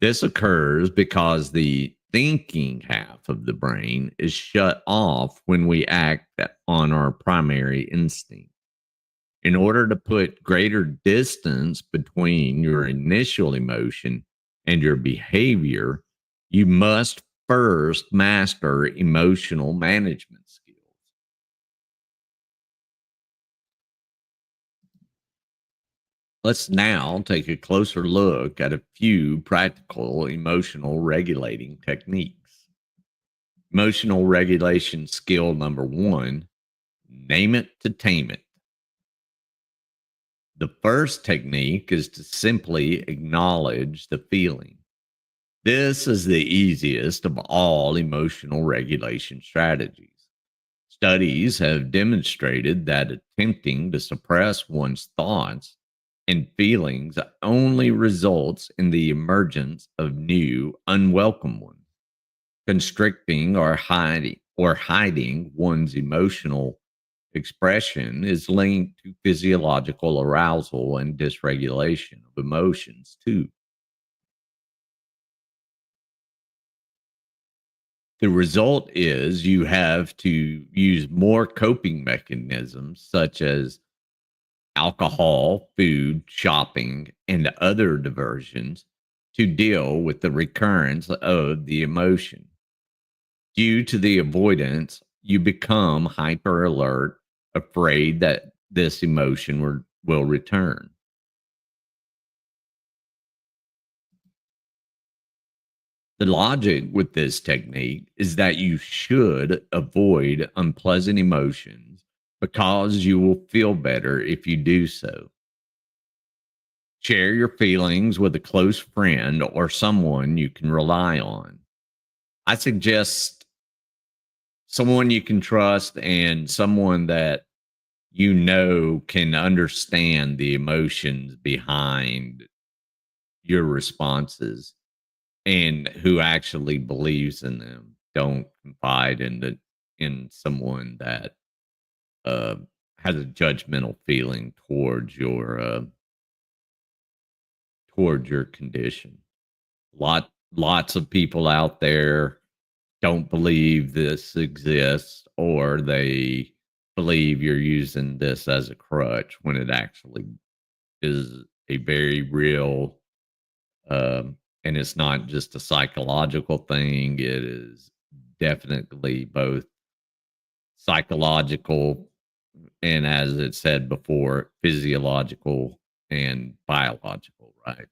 C: This occurs because the thinking half of the brain is shut off when we act on our primary instinct. In order to put greater distance between your initial emotion and your behavior, you must first master emotional management skills. Let's now take a closer look at a few practical emotional regulating techniques. Emotional regulation skill number 1, name it to tame it. The first technique is to simply acknowledge the feeling. This is the easiest of all emotional regulation strategies. Studies have demonstrated that attempting to suppress one's thoughts and feelings only results in the emergence of new, unwelcome ones. Constricting or hiding one's emotional expression is linked to physiological arousal and dysregulation of emotions, too. The result is you have to use more coping mechanisms such as alcohol, food, shopping, and other diversions to deal with the recurrence of the emotion. Due to the avoidance, you become hyper alert, afraid that this emotion will return. The logic with this technique is that you should avoid unpleasant emotions because you will feel better if you do so. Share your feelings with a close friend or someone you can rely on. I suggest someone you can trust and someone that you know can understand the emotions behind your responses and who actually believes in them. Don't confide in someone that uh, has a judgmental feeling towards your condition. Lots of people out there don't believe this exists, or they believe you're using this as a crutch when it actually is a very real, and it's not just a psychological thing. It is definitely both psychological and, as it said before, physiological and biological, right?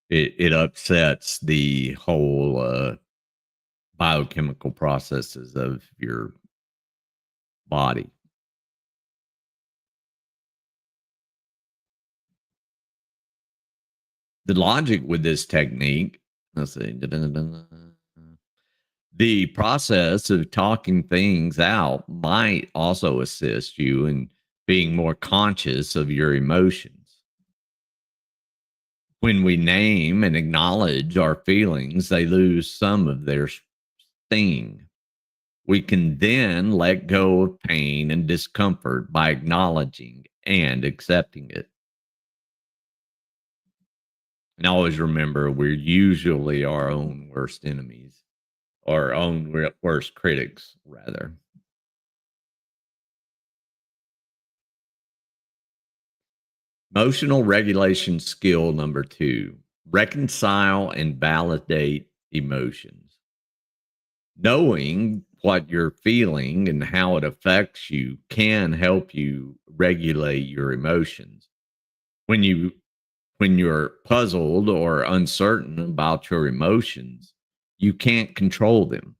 C: It upsets the whole biochemical processes of your body. The logic with this technique, let's see, the process of talking things out might also assist you in being more conscious of your emotions. When we name and acknowledge our feelings, they lose some of their sting. We can then let go of pain and discomfort by acknowledging and accepting it. And always remember, we're usually our own worst enemies, or our own worst critics, rather. Emotional regulation skill number 2, reconcile and validate emotions. Knowing what you're feeling and how it affects you can help you regulate your emotions. When you're puzzled or uncertain about your emotions, you can't control them.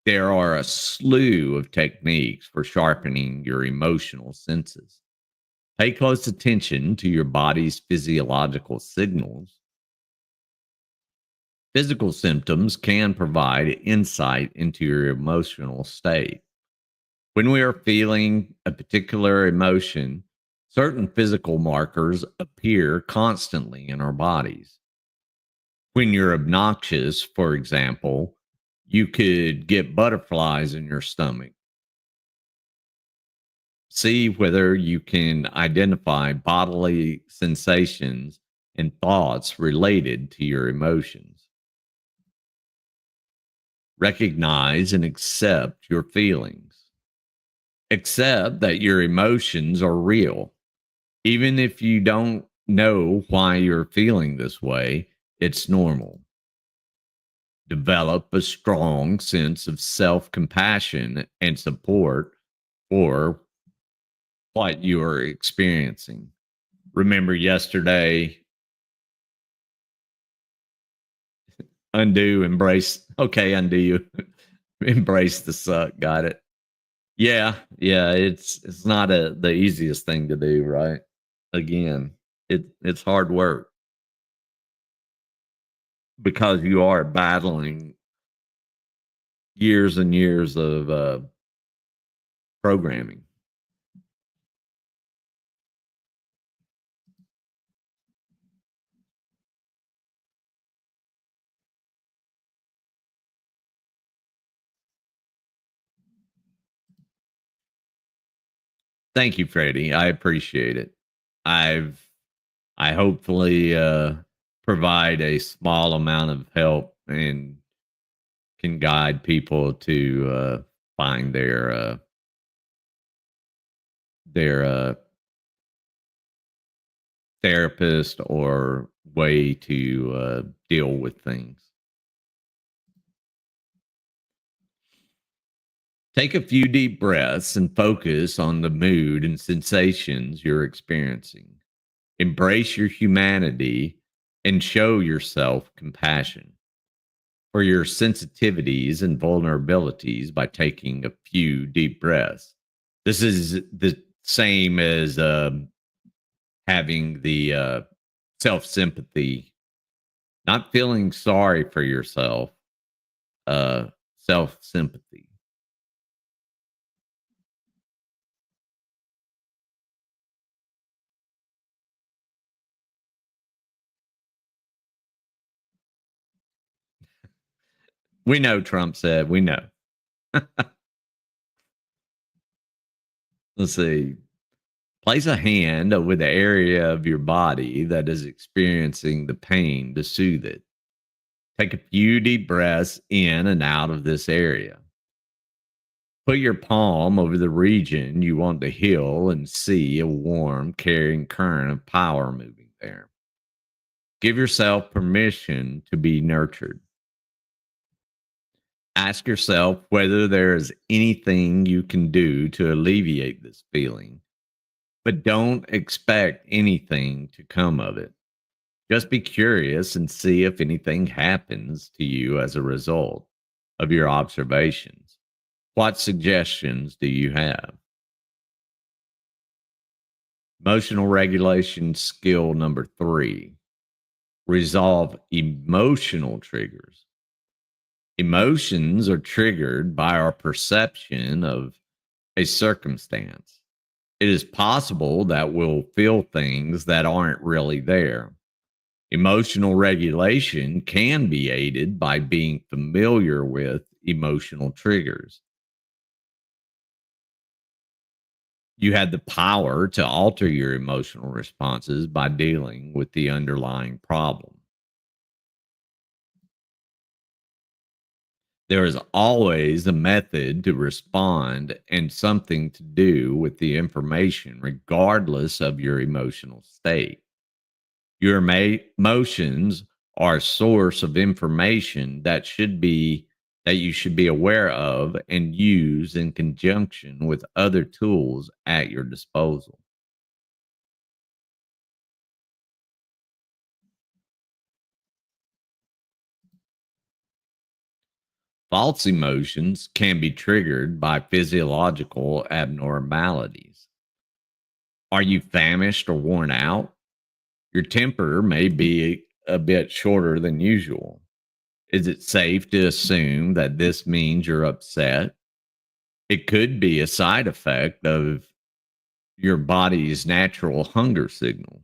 C: There are a slew of techniques for sharpening your emotional senses. Pay close attention to your body's physiological signals. Physical symptoms can provide insight into your emotional state. When we are feeling a particular emotion, certain physical markers appear constantly in our bodies. When you're obnoxious, for example, you could get butterflies in your stomach. See whether you can identify bodily sensations and thoughts related to your emotions. Recognize and accept your feelings. Accept that your emotions are real. Even if you don't know why you're feeling this way, it's normal. Develop a strong sense of self-compassion and support for what you are experiencing. Remember yesterday, undo, embrace. Okay, undo you. Embrace the suck. Got it. Yeah, it's not the easiest thing to do, right? Again, it's hard work because you are battling years and years of programming. Thank you, Freddie. I appreciate it. I hopefully provide a small amount of help and can guide people to find their therapist or way to deal with things. Take a few deep breaths and focus on the mood and sensations you're experiencing. Embrace your humanity and show yourself compassion for your sensitivities and vulnerabilities by taking a few deep breaths. This is the same as having the self-sympathy, not feeling sorry for yourself, self-sympathy. We know, Trump said, we know. Let's see. Place a hand over the area of your body that is experiencing the pain to soothe it. Take a few deep breaths in and out of this area. Put your palm over the region you want to heal and see a warm, caring current of power moving there. Give yourself permission to be nurtured. Ask yourself whether there is anything you can do to alleviate this feeling, but don't expect anything to come of it. Just be curious and see if anything happens to you as a result of your observations. What suggestions do you have? Emotional regulation skill number 3. Resolve emotional triggers. Emotions are triggered by our perception of a circumstance. It is possible that we'll feel things that aren't really there. Emotional regulation can be aided by being familiar with emotional triggers. You had the power to alter your emotional responses by dealing with the underlying problem. There is always a method to respond and something to do with the information, regardless of your emotional state. Your emotions are a source of information that you should be aware of and use in conjunction with other tools at your disposal. False emotions can be triggered by physiological abnormalities. Are you famished or worn out? Your temper may be a bit shorter than usual. Is it safe to assume that this means you're upset? It could be a side effect of your body's natural hunger signal.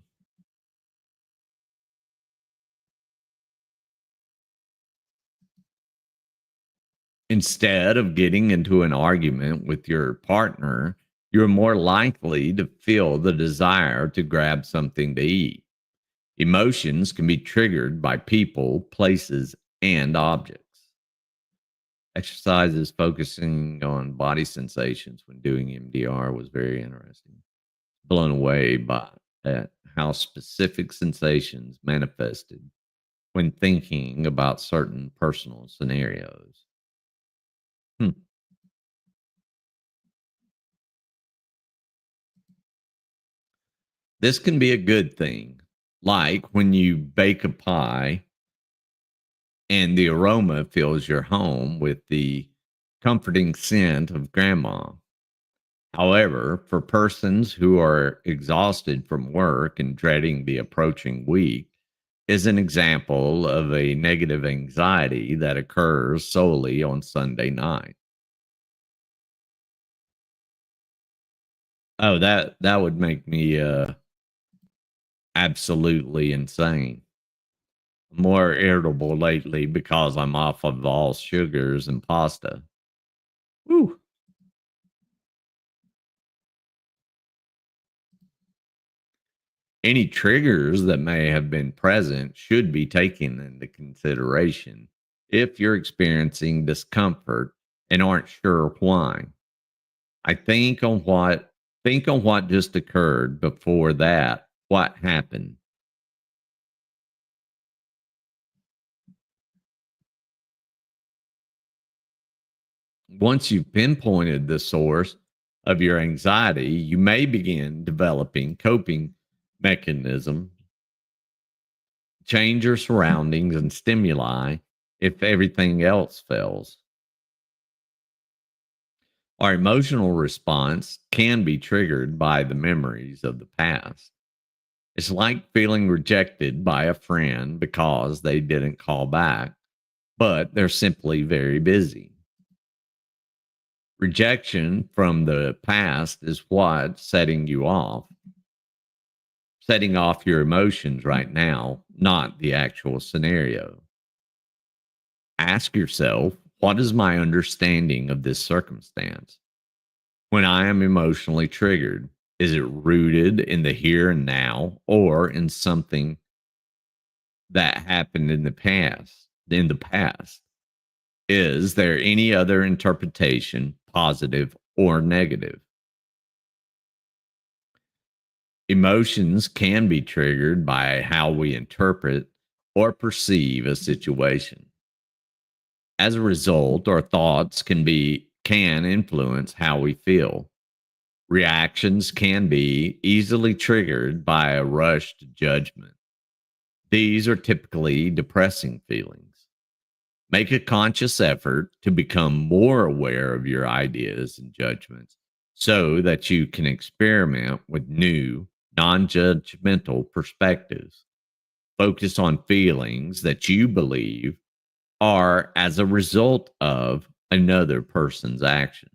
C: Instead of getting into an argument with your partner, you're more likely to feel the desire to grab something to eat. Emotions can be triggered by people, places, and objects. Exercises focusing on body sensations when doing MDR was very interesting. Blown away by how specific sensations manifested when thinking about certain personal scenarios. Hmm. This can be a good thing, like when you bake a pie and the aroma fills your home with the comforting scent of grandma. However, for persons who are exhausted from work and dreading the approaching week, is an example of a negative anxiety that occurs solely on Sunday night. Oh, that would make me absolutely insane. More irritable lately because I'm off of all sugars and pasta. Whew. Any triggers that may have been present should be taken into consideration if you're experiencing discomfort and aren't sure why. I think on what just occurred before that, what happened. Once you've pinpointed the source of your anxiety, you may begin developing coping mechanisms, change your surroundings and stimuli if everything else fails. Our emotional response can be triggered by the memories of the past. It's like feeling rejected by a friend because they didn't call back, but they're simply very busy. Rejection from the past is what's setting off your emotions right now, not the actual scenario. Ask yourself, what is my understanding of this circumstance? When I am emotionally triggered, is it rooted in the here and now or in something that happened in the past? Is there any other interpretation, positive or negative? Emotions can be triggered by how we interpret or perceive a situation. As a result, our thoughts can influence how we feel. Reactions can be easily triggered by a rush to judgment. These are typically depressing feelings. Make a conscious effort to become more aware of your ideas and judgments so that you can experiment with new, non judgmental perspectives. Focus on feelings that you believe are as a result of another person's actions.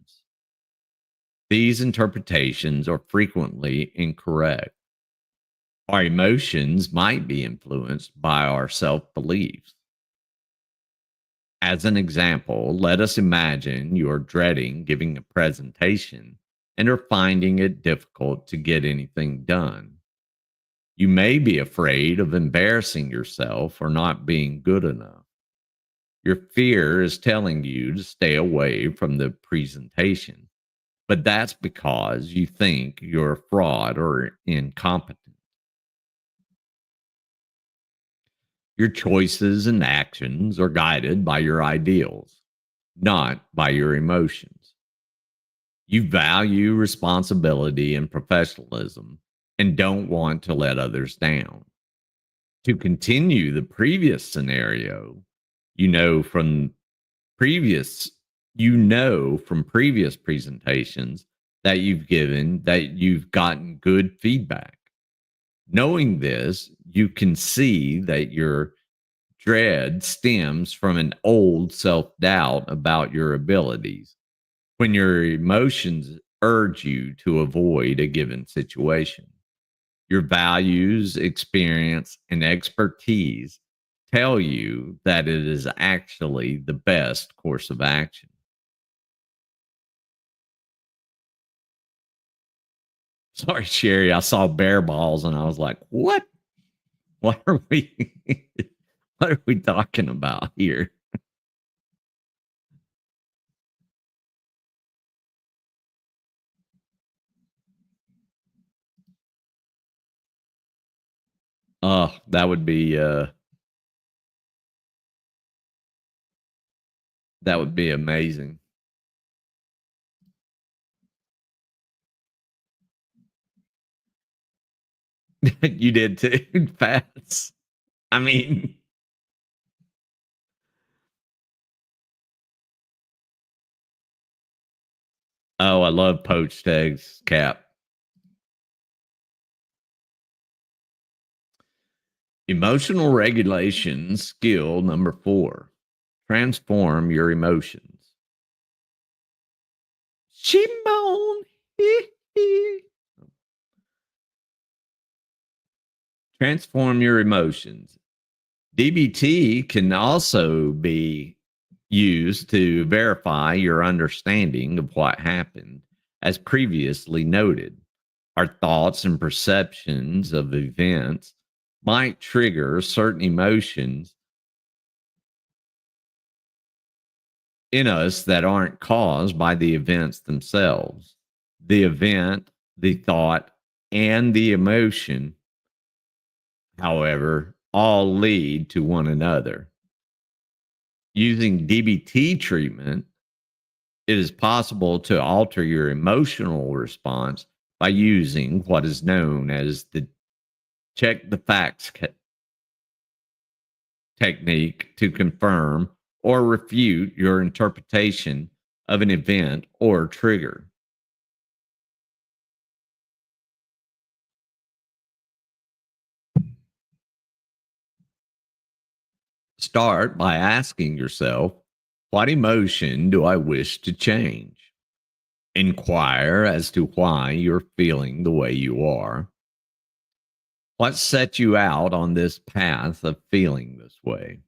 C: These interpretations are frequently incorrect. Our emotions might be influenced by our self-beliefs. As an example, let us imagine you're dreading giving a presentation and are finding it difficult to get anything done. You may be afraid of embarrassing yourself or not being good enough. Your fear is telling you to stay away from the presentation, but that's because you think you're a fraud or incompetent. Your choices and actions are guided by your ideals, not by your emotions. You value responsibility and professionalism and don't want to let others down. To continue the previous scenario, you know from previous presentations that you've given that you've gotten good feedback. Knowing this, you can see that your dread stems from an old self-doubt about your abilities when your emotions urge you to avoid a given situation. Your values, experience, and expertise tell you that it is actually the best course of action. Sorry, Sherry, I saw bear balls and I was like, what? What are we what are we talking about here? Oh, that would be amazing. You did too, Fats. I mean, oh, I love poached eggs, Cap. Emotional regulation skill number 4. Transform your emotions. Shimon. Transform your emotions. DBT can also be used to verify your understanding of what happened, as previously noted. Our thoughts and perceptions of events might trigger certain emotions in us that aren't caused by the events themselves. The event, the thought, and the emotion, however, all lead to one another. Using DBT treatment, it is possible to alter your emotional response by using what is known as the check the facts technique to confirm or refute your interpretation of an event or trigger. Start by asking yourself, what emotion do I wish to change? Inquire as to why you're feeling the way you are. What set you out on this path of feeling this way?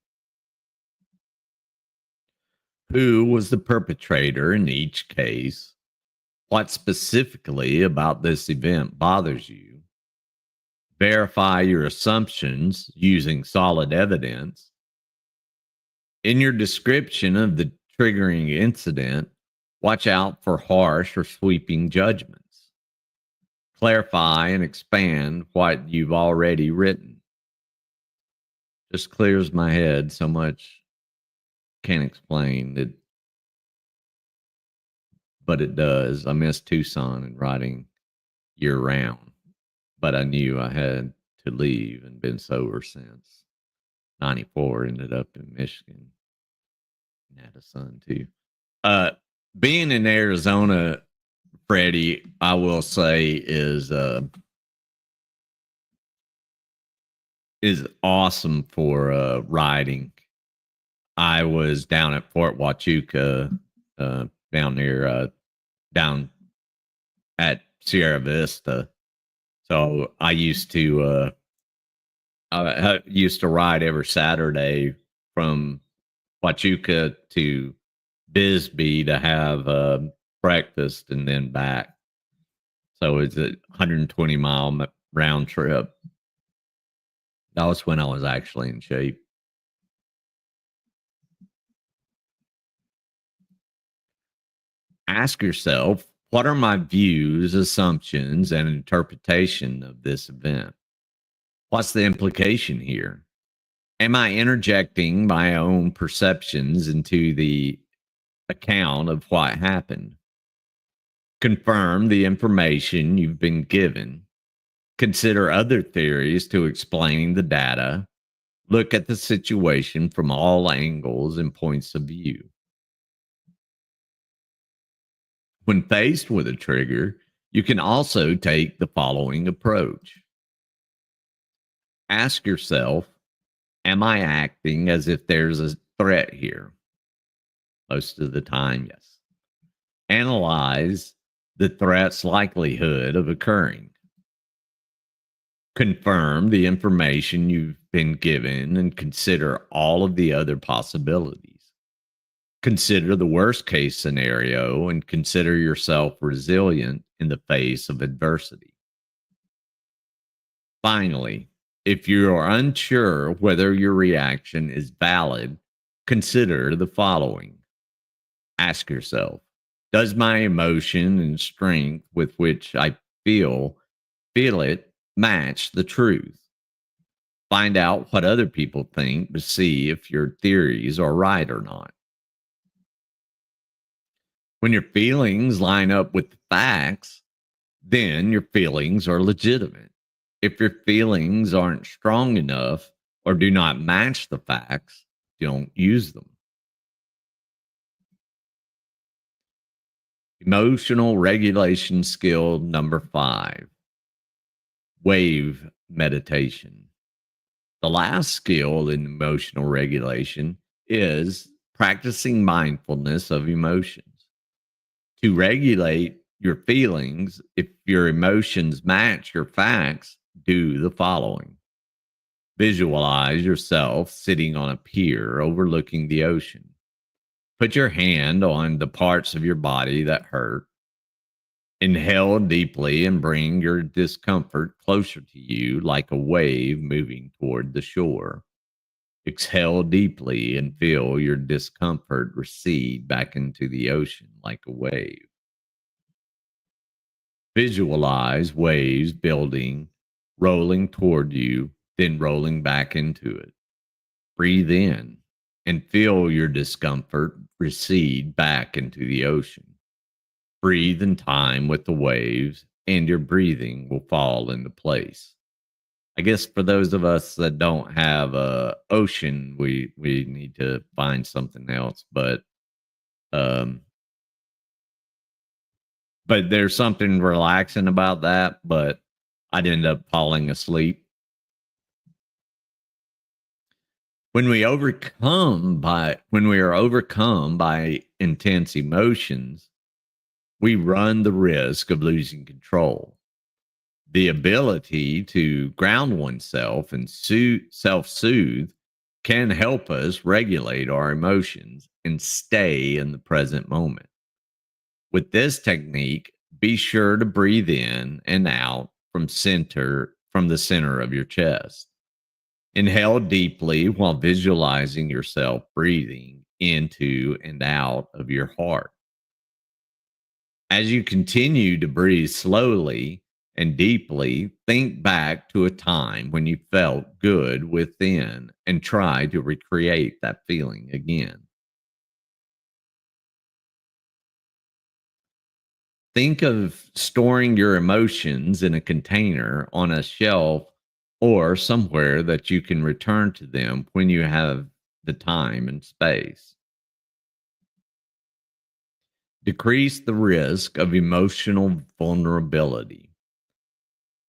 C: Who was the perpetrator in each case? What specifically about this event bothers you? Verify your assumptions using solid evidence. In your description of the triggering incident, watch out for harsh or sweeping judgments. Clarify and expand what you've already written. Just clears my head so much. Can't explain it, but it does. I miss Tucson and riding year round, but I knew I had to leave and been sober since 94. Ended up in Michigan and had a son too. Being in Arizona, Freddie, I will say is awesome for riding. I was down at Fort Huachuca, down near down at Sierra Vista. So I used to ride every Saturday from Huachuca to Bisbee to have breakfast and then back. So it's a 120-mile round trip. That was when I was actually in shape. Ask yourself, what are my views, assumptions, and interpretation of this event? What's the implication here? Am I interjecting my own perceptions into the account of what happened? Confirm the information you've been given. Consider other theories to explain the data. Look at the situation from all angles and points of view. When faced with a trigger, you can also take the following approach. Ask yourself, am I acting as if there's a threat here? Most of the time, yes. Analyze the threat's likelihood of occurring. Confirm the information you've been given and consider all of the other possibilities. Consider the worst case scenario and consider yourself resilient in the face of adversity. Finally, if you are unsure whether your reaction is valid, consider the following. Ask yourself, does my emotion and strength with which I feel it match the truth? Find out what other people think to see if your theories are right or not. When your feelings line up with the facts, then your feelings are legitimate. If your feelings aren't strong enough or do not match the facts, don't use them. Emotional regulation skill number 5, wave meditation. The last skill in emotional regulation is practicing mindfulness of emotions. To regulate your feelings, if your emotions match your facts, do the following. Visualize yourself sitting on a pier overlooking the ocean. Put your hand on the parts of your body that hurt. Inhale deeply and bring your discomfort closer to you like a wave moving toward the shore. Exhale deeply and feel your discomfort recede back into the ocean like a wave. Visualize waves building, rolling toward you, then rolling back into it. Breathe in and feel your discomfort recede back into the ocean. Breathe in time with the waves, and your breathing will fall into place. I guess for those of us that don't have a ocean, we need to find something else. But there's something relaxing about that. But I'd end up falling asleep. When we are overcome by intense emotions, we run the risk of losing control. The ability to ground oneself and self-soothe can help us regulate our emotions and stay in the present moment. With this technique, be sure to breathe in and out from the center of your chest. Inhale deeply while visualizing yourself breathing into and out of your heart. As you continue to breathe slowly and deeply, think back to a time when you felt good within and try to recreate that feeling again. Think of storing your emotions in a container on a shelf or somewhere that you can return to them when you have the time and space. Decrease the risk of emotional vulnerability.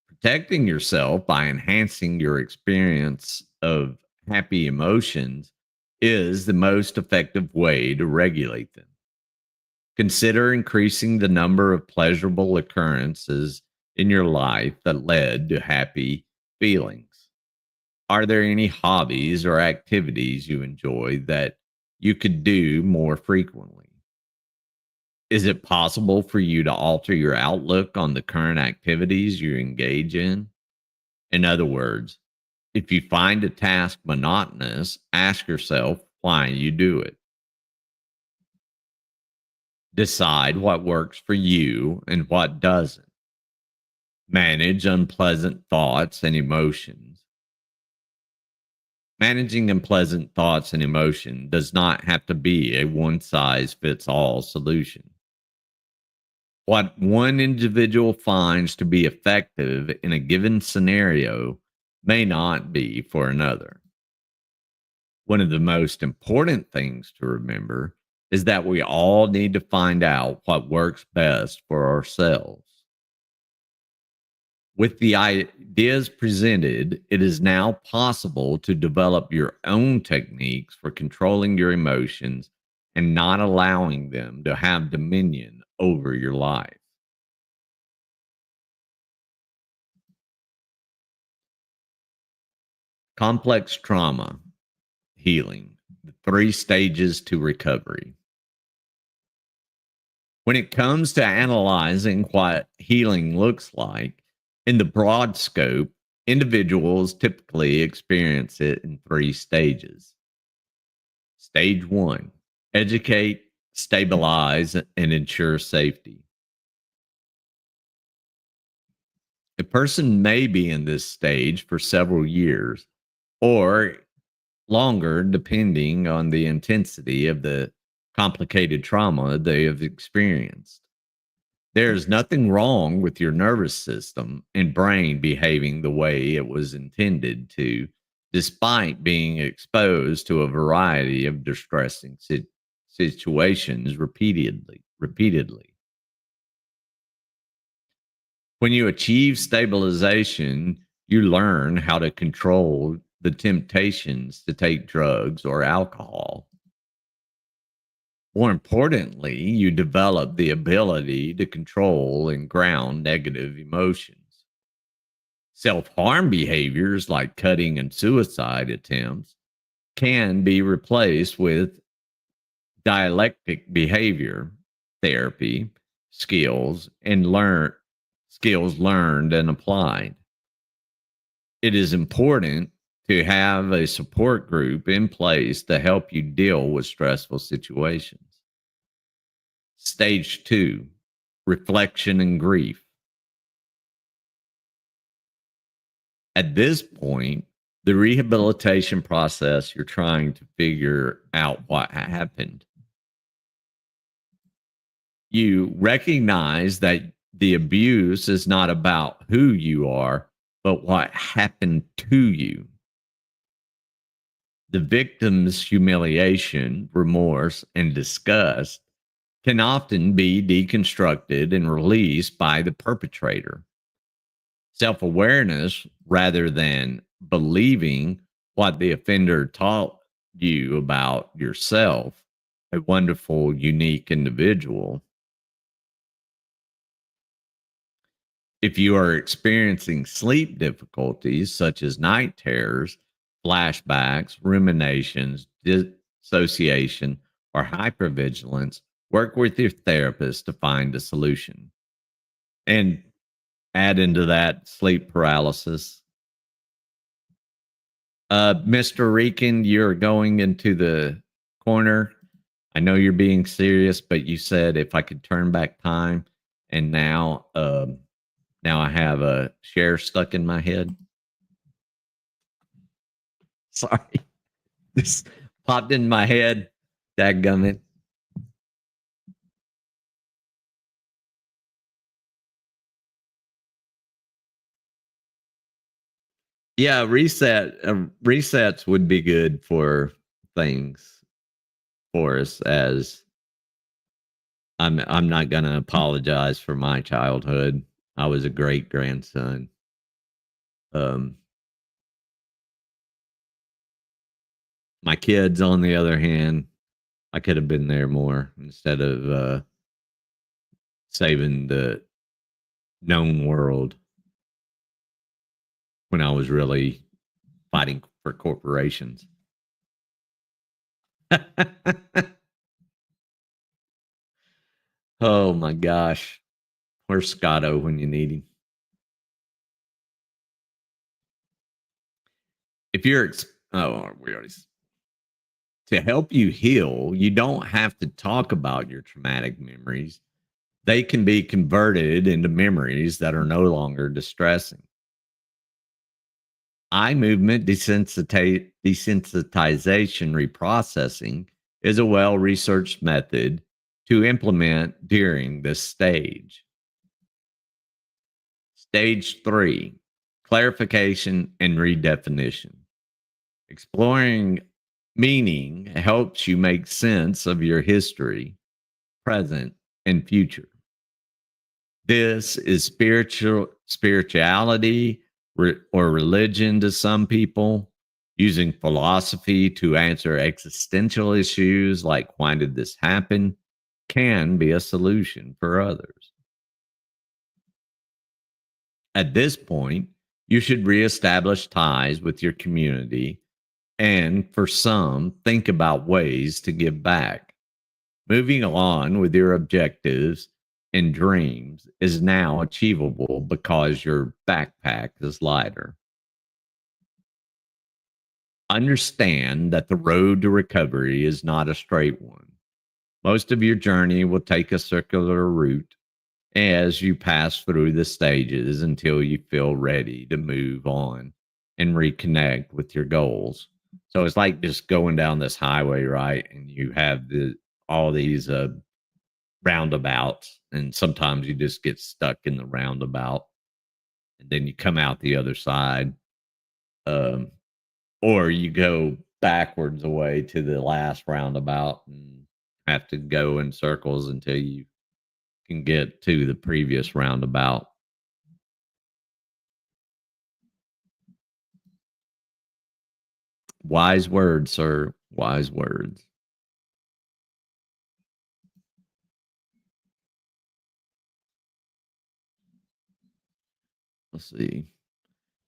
C: Protecting yourself by enhancing your experience of happy emotions is the most effective way to regulate them. Consider increasing the number of pleasurable occurrences in your life that led to happy feelings? Are there any hobbies or activities you enjoy that you could do more frequently? Is it possible for you to alter your outlook on the current activities you engage in? In other words, if you find a task monotonous, ask yourself why you do it. Decide what works for you and what doesn't. Manage unpleasant thoughts and emotions. Managing unpleasant thoughts and emotion does not have to be a one-size-fits-all solution. What one individual finds to be effective in a given scenario may not be for another. One of the most important things to remember is that we all need to find out what works best for ourselves. With the ideas presented, it is now possible to develop your own techniques for controlling your emotions and not allowing them to have dominion over your life. Complex trauma healing, the 3 stages to recovery. When it comes to analyzing what healing looks like, in the broad scope, individuals typically experience it in 3 stages. Stage 1, educate, stabilize, and ensure safety. A person may be in this stage for several years or longer, depending on the intensity of the complicated trauma they have experienced. There's nothing wrong with your nervous system and brain behaving the way it was intended to, despite being exposed to a variety of distressing situations repeatedly. When you achieve stabilization, you learn how to control the temptations to take drugs or alcohol. More importantly, you develop the ability to control and ground negative emotions. Self-harm behaviors like cutting and suicide attempts can be replaced with dialectic behavior therapy skills learned and applied. It is important to have a support group in place to help you deal with stressful situations. Stage 2, reflection and grief. At this point, the rehabilitation process, you're trying to figure out what happened. You recognize that the abuse is not about who you are, but what happened to you. The victim's humiliation, remorse, and disgust can often be deconstructed and released by the perpetrator. Self-awareness, rather than believing what the offender taught you about yourself, a wonderful, unique individual. If you are experiencing sleep difficulties, such as night terrors, flashbacks, ruminations, dissociation, or hypervigilance, work with your therapist to find a solution. And add into that sleep paralysis. Mr. Rican, you're going into the corner. I know you're being serious, but you said if I could turn back time, and now I have a share stuck in my head. Sorry. This popped in my head. Dadgummit. Yeah, resets would be good for things for us, as I'm not going to apologize for my childhood. I was a great grandson. My kids, on the other hand, I could have been there more instead of saving the known world when I was really fighting for corporations. Oh my gosh. Where's Scotto when you need him? If you're, we already, to help you heal, you don't have to talk about your traumatic memories. They can be converted into memories that are no longer distressing. Eye movement desensitization reprocessing is a well researched method to implement during this stage. Stage 3, clarification and redefinition. Exploring meaning helps you make sense of your history, present, and future. This is spirituality or religion to some people, using philosophy to answer existential issues like why did this happen can be a solution for others. At this point, you should reestablish ties with your community and, for some, think about ways to give back. Moving on with your objectives and dreams is now achievable because your backpack is lighter. Understand that the road to recovery is not a straight one. Most of your journey will take a circular route as you pass through the stages until you feel ready to move on and reconnect with your goals. So it's like just going down this highway, right? And you have all these roundabouts, and sometimes you just get stuck in the roundabout, and then you come out the other side, or you go backwards away to the last roundabout and have to go in circles until you can get to the previous roundabout. Wise words, sir. Wise words. Let's see.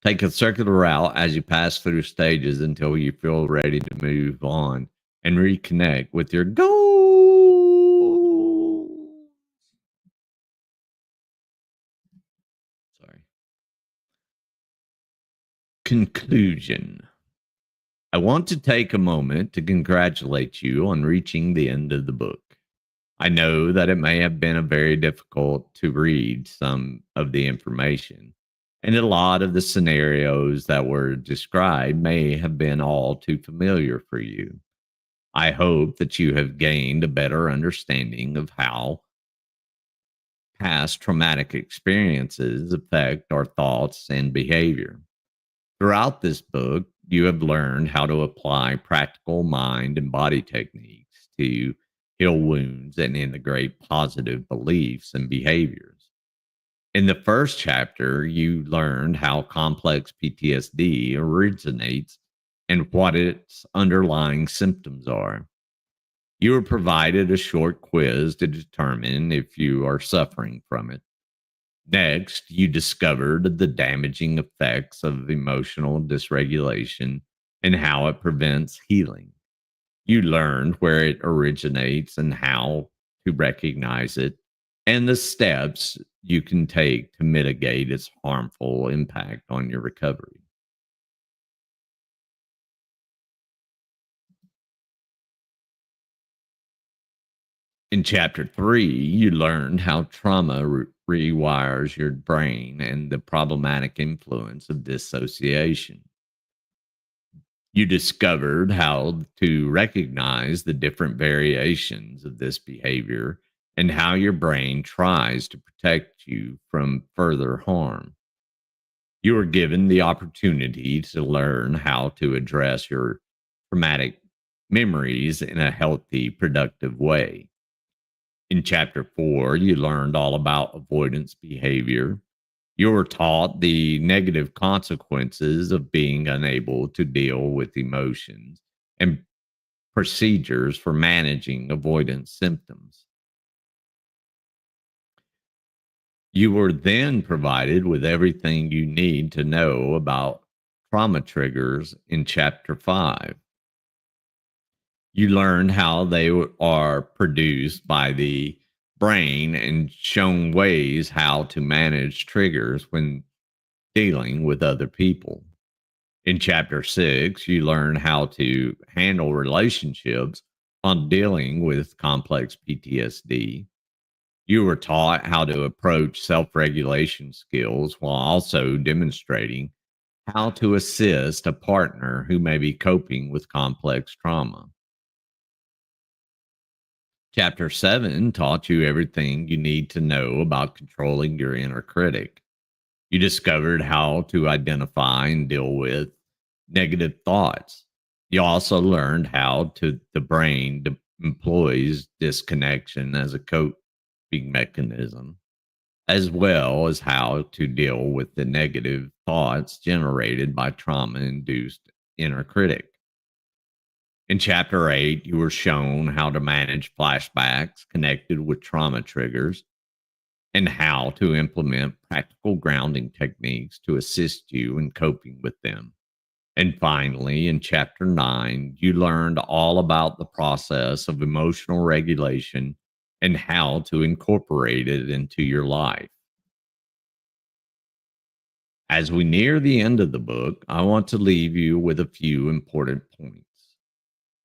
C: Take a circular route as you pass through stages until you feel ready to move on and reconnect with your goals. Sorry. Conclusion. I want to take a moment to congratulate you on reaching the end of the book. I know that it may have been a very difficult to read some of the information, and a lot of the scenarios that were described may have been all too familiar for you. I hope that you have gained a better understanding of how past traumatic experiences affect our thoughts and behavior. Throughout this book, you have learned how to apply practical mind and body techniques to heal wounds and integrate positive beliefs and behaviors. In the first chapter, you learned how complex PTSD originates and what its underlying symptoms are. You were provided a short quiz to determine if you are suffering from it. Next, you discovered the damaging effects of emotional dysregulation and how it prevents healing. You learned where it originates and how to recognize it, and the steps you can take to mitigate its harmful impact on your recovery. In chapter 3, you learned how trauma rewires your brain and the problematic influence of dissociation. You discovered how to recognize the different variations of this behavior and how your brain tries to protect you from further harm. You were given the opportunity to learn how to address your traumatic memories in a healthy, productive way. In chapter 4, you learned all about avoidance behavior. You were taught the negative consequences of being unable to deal with emotions and procedures for managing avoidance symptoms. You were then provided with everything you need to know about trauma triggers in Chapter 5. You learned how they are produced by the brain and shown ways how to manage triggers when dealing with other people. In Chapter 6, you learn how to handle relationships on dealing with complex PTSD. You were taught how to approach self regulation skills while also demonstrating how to assist a partner who may be coping with complex trauma. Chapter 7 taught you everything you need to know about controlling your inner critic. You discovered how to identify and deal with negative thoughts. You also learned how the brain employs disconnection as a coping mechanism, as well as how to deal with the negative thoughts generated by trauma-induced inner critic. In Chapter 8, you were shown how to manage flashbacks connected with trauma triggers and how to implement practical grounding techniques to assist you in coping with them. And finally, in Chapter 9, you learned all about the process of emotional regulation and how to incorporate it into your life. As we near the end of the book, I want to leave you with a few important points.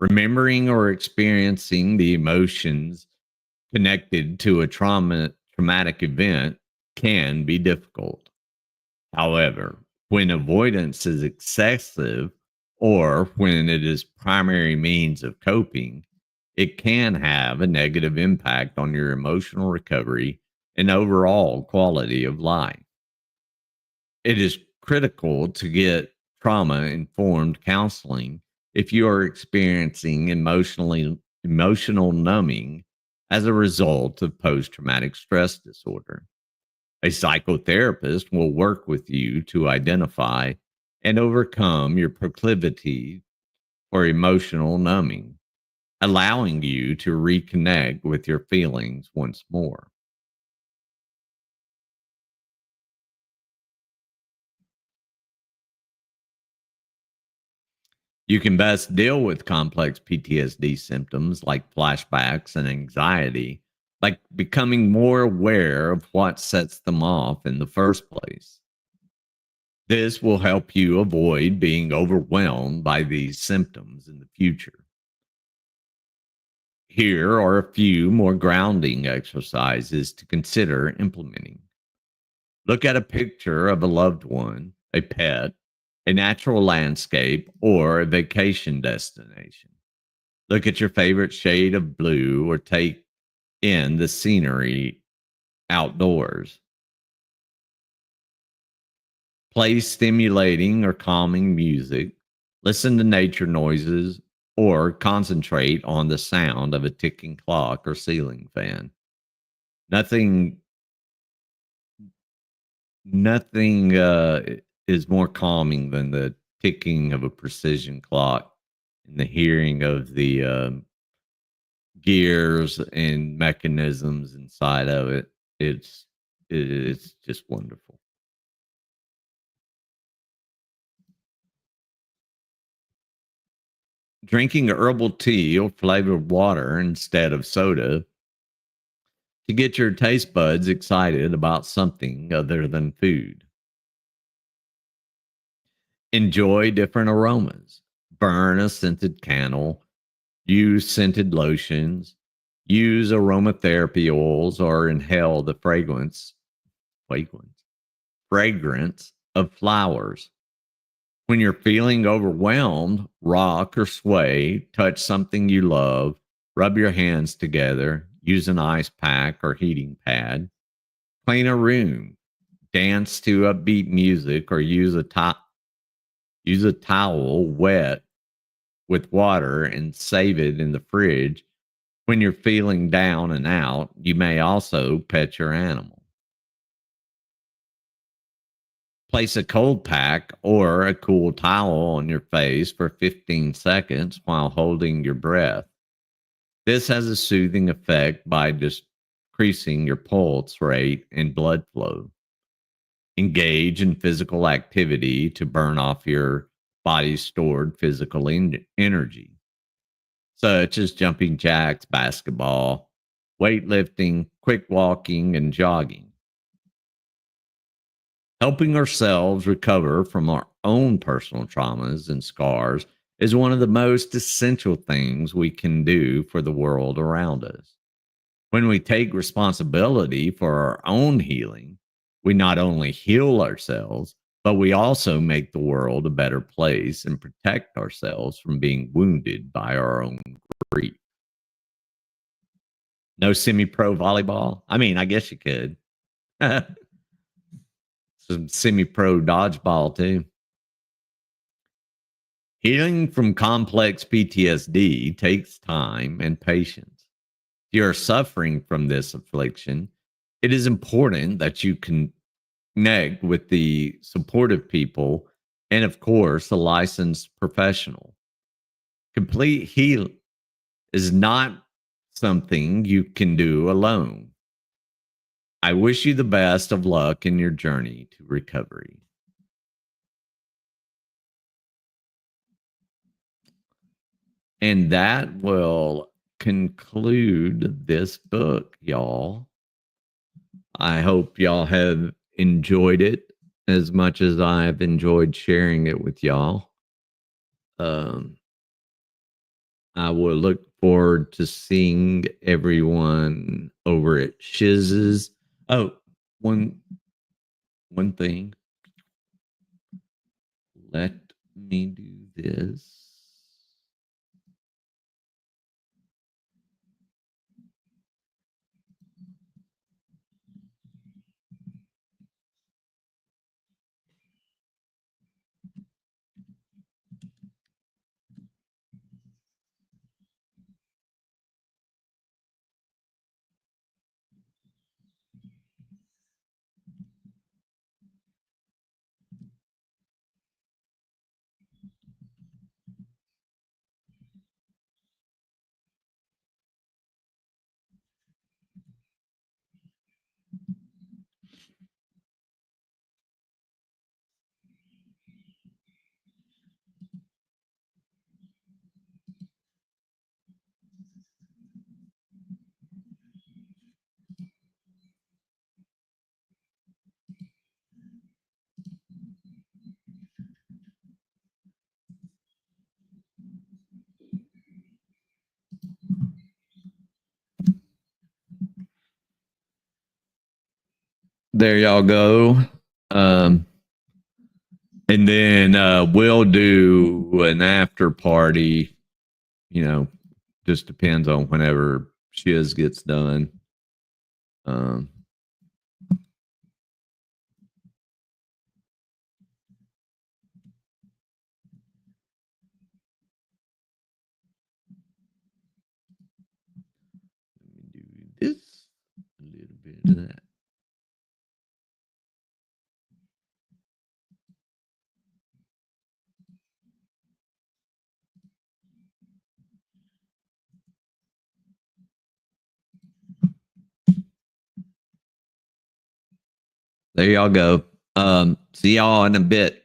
C: Remembering or experiencing the emotions connected to a traumatic event can be difficult. However, when avoidance is excessive or when it is primary means of coping, it can have a negative impact on your emotional recovery and overall quality of life. It is critical to get trauma-informed counseling if you are experiencing emotional numbing as a result of post-traumatic stress disorder. A psychotherapist will work with you to identify and overcome your proclivity for emotional numbing, allowing you to reconnect with your feelings once more. You can best deal with complex PTSD symptoms like flashbacks and anxiety by becoming more aware of what sets them off in the first place. This will help you avoid being overwhelmed by these symptoms in the future. Here are a few more grounding exercises to consider implementing. Look at a picture of a loved one, a pet, a natural landscape, or a vacation destination. Look at your favorite shade of blue or take in the scenery outdoors. Play stimulating or calming music, listen to nature noises, or concentrate on the sound of a ticking clock or ceiling fan. Nothing is more calming than the ticking of a precision clock and the hearing of the gears and mechanisms inside of it. It's just wonderful. Drinking herbal tea or flavored water instead of soda to get your taste buds excited about something other than food. Enjoy different aromas. Burn a scented candle. Use scented lotions. Use aromatherapy oils or inhale the fragrance of flowers. When you're feeling overwhelmed, rock or sway, touch something you love, rub your hands together, use an ice pack or heating pad, clean a room, dance to upbeat music, or use a towel wet with water and save it in the fridge. When you're feeling down and out, you may also pet your animal. Place a cold pack or a cool towel on your face for 15 seconds while holding your breath. This has a soothing effect by just increasing your pulse rate and blood flow. Engage in physical activity to burn off your body's stored physical energy, such as jumping jacks, basketball, weightlifting, quick walking, and jogging. Helping ourselves recover from our own personal traumas and scars is one of the most essential things we can do for the world around us. When we take responsibility for our own healing, we not only heal ourselves, but we also make the world a better place and protect ourselves from being wounded by our own grief. No semi-pro volleyball? I mean, I guess you could. Some semi-pro dodgeball too. Healing from complex PTSD takes time and patience. If you're suffering from this affliction, it is important that you connect with the supportive people and, of course, a licensed professional. Complete healing is not something you can do alone. I wish you the best of luck in your journey to recovery. And that will conclude this book, y'all. I hope y'all have enjoyed it as much as I've enjoyed sharing it with y'all. I will look forward to seeing everyone over at Shiz's. Oh, one thing. Let me do this. There y'all go. And then we'll do an after party, just depends on whenever Shiz gets done. Let me do this, a little bit of that. There y'all go. See y'all in a bit.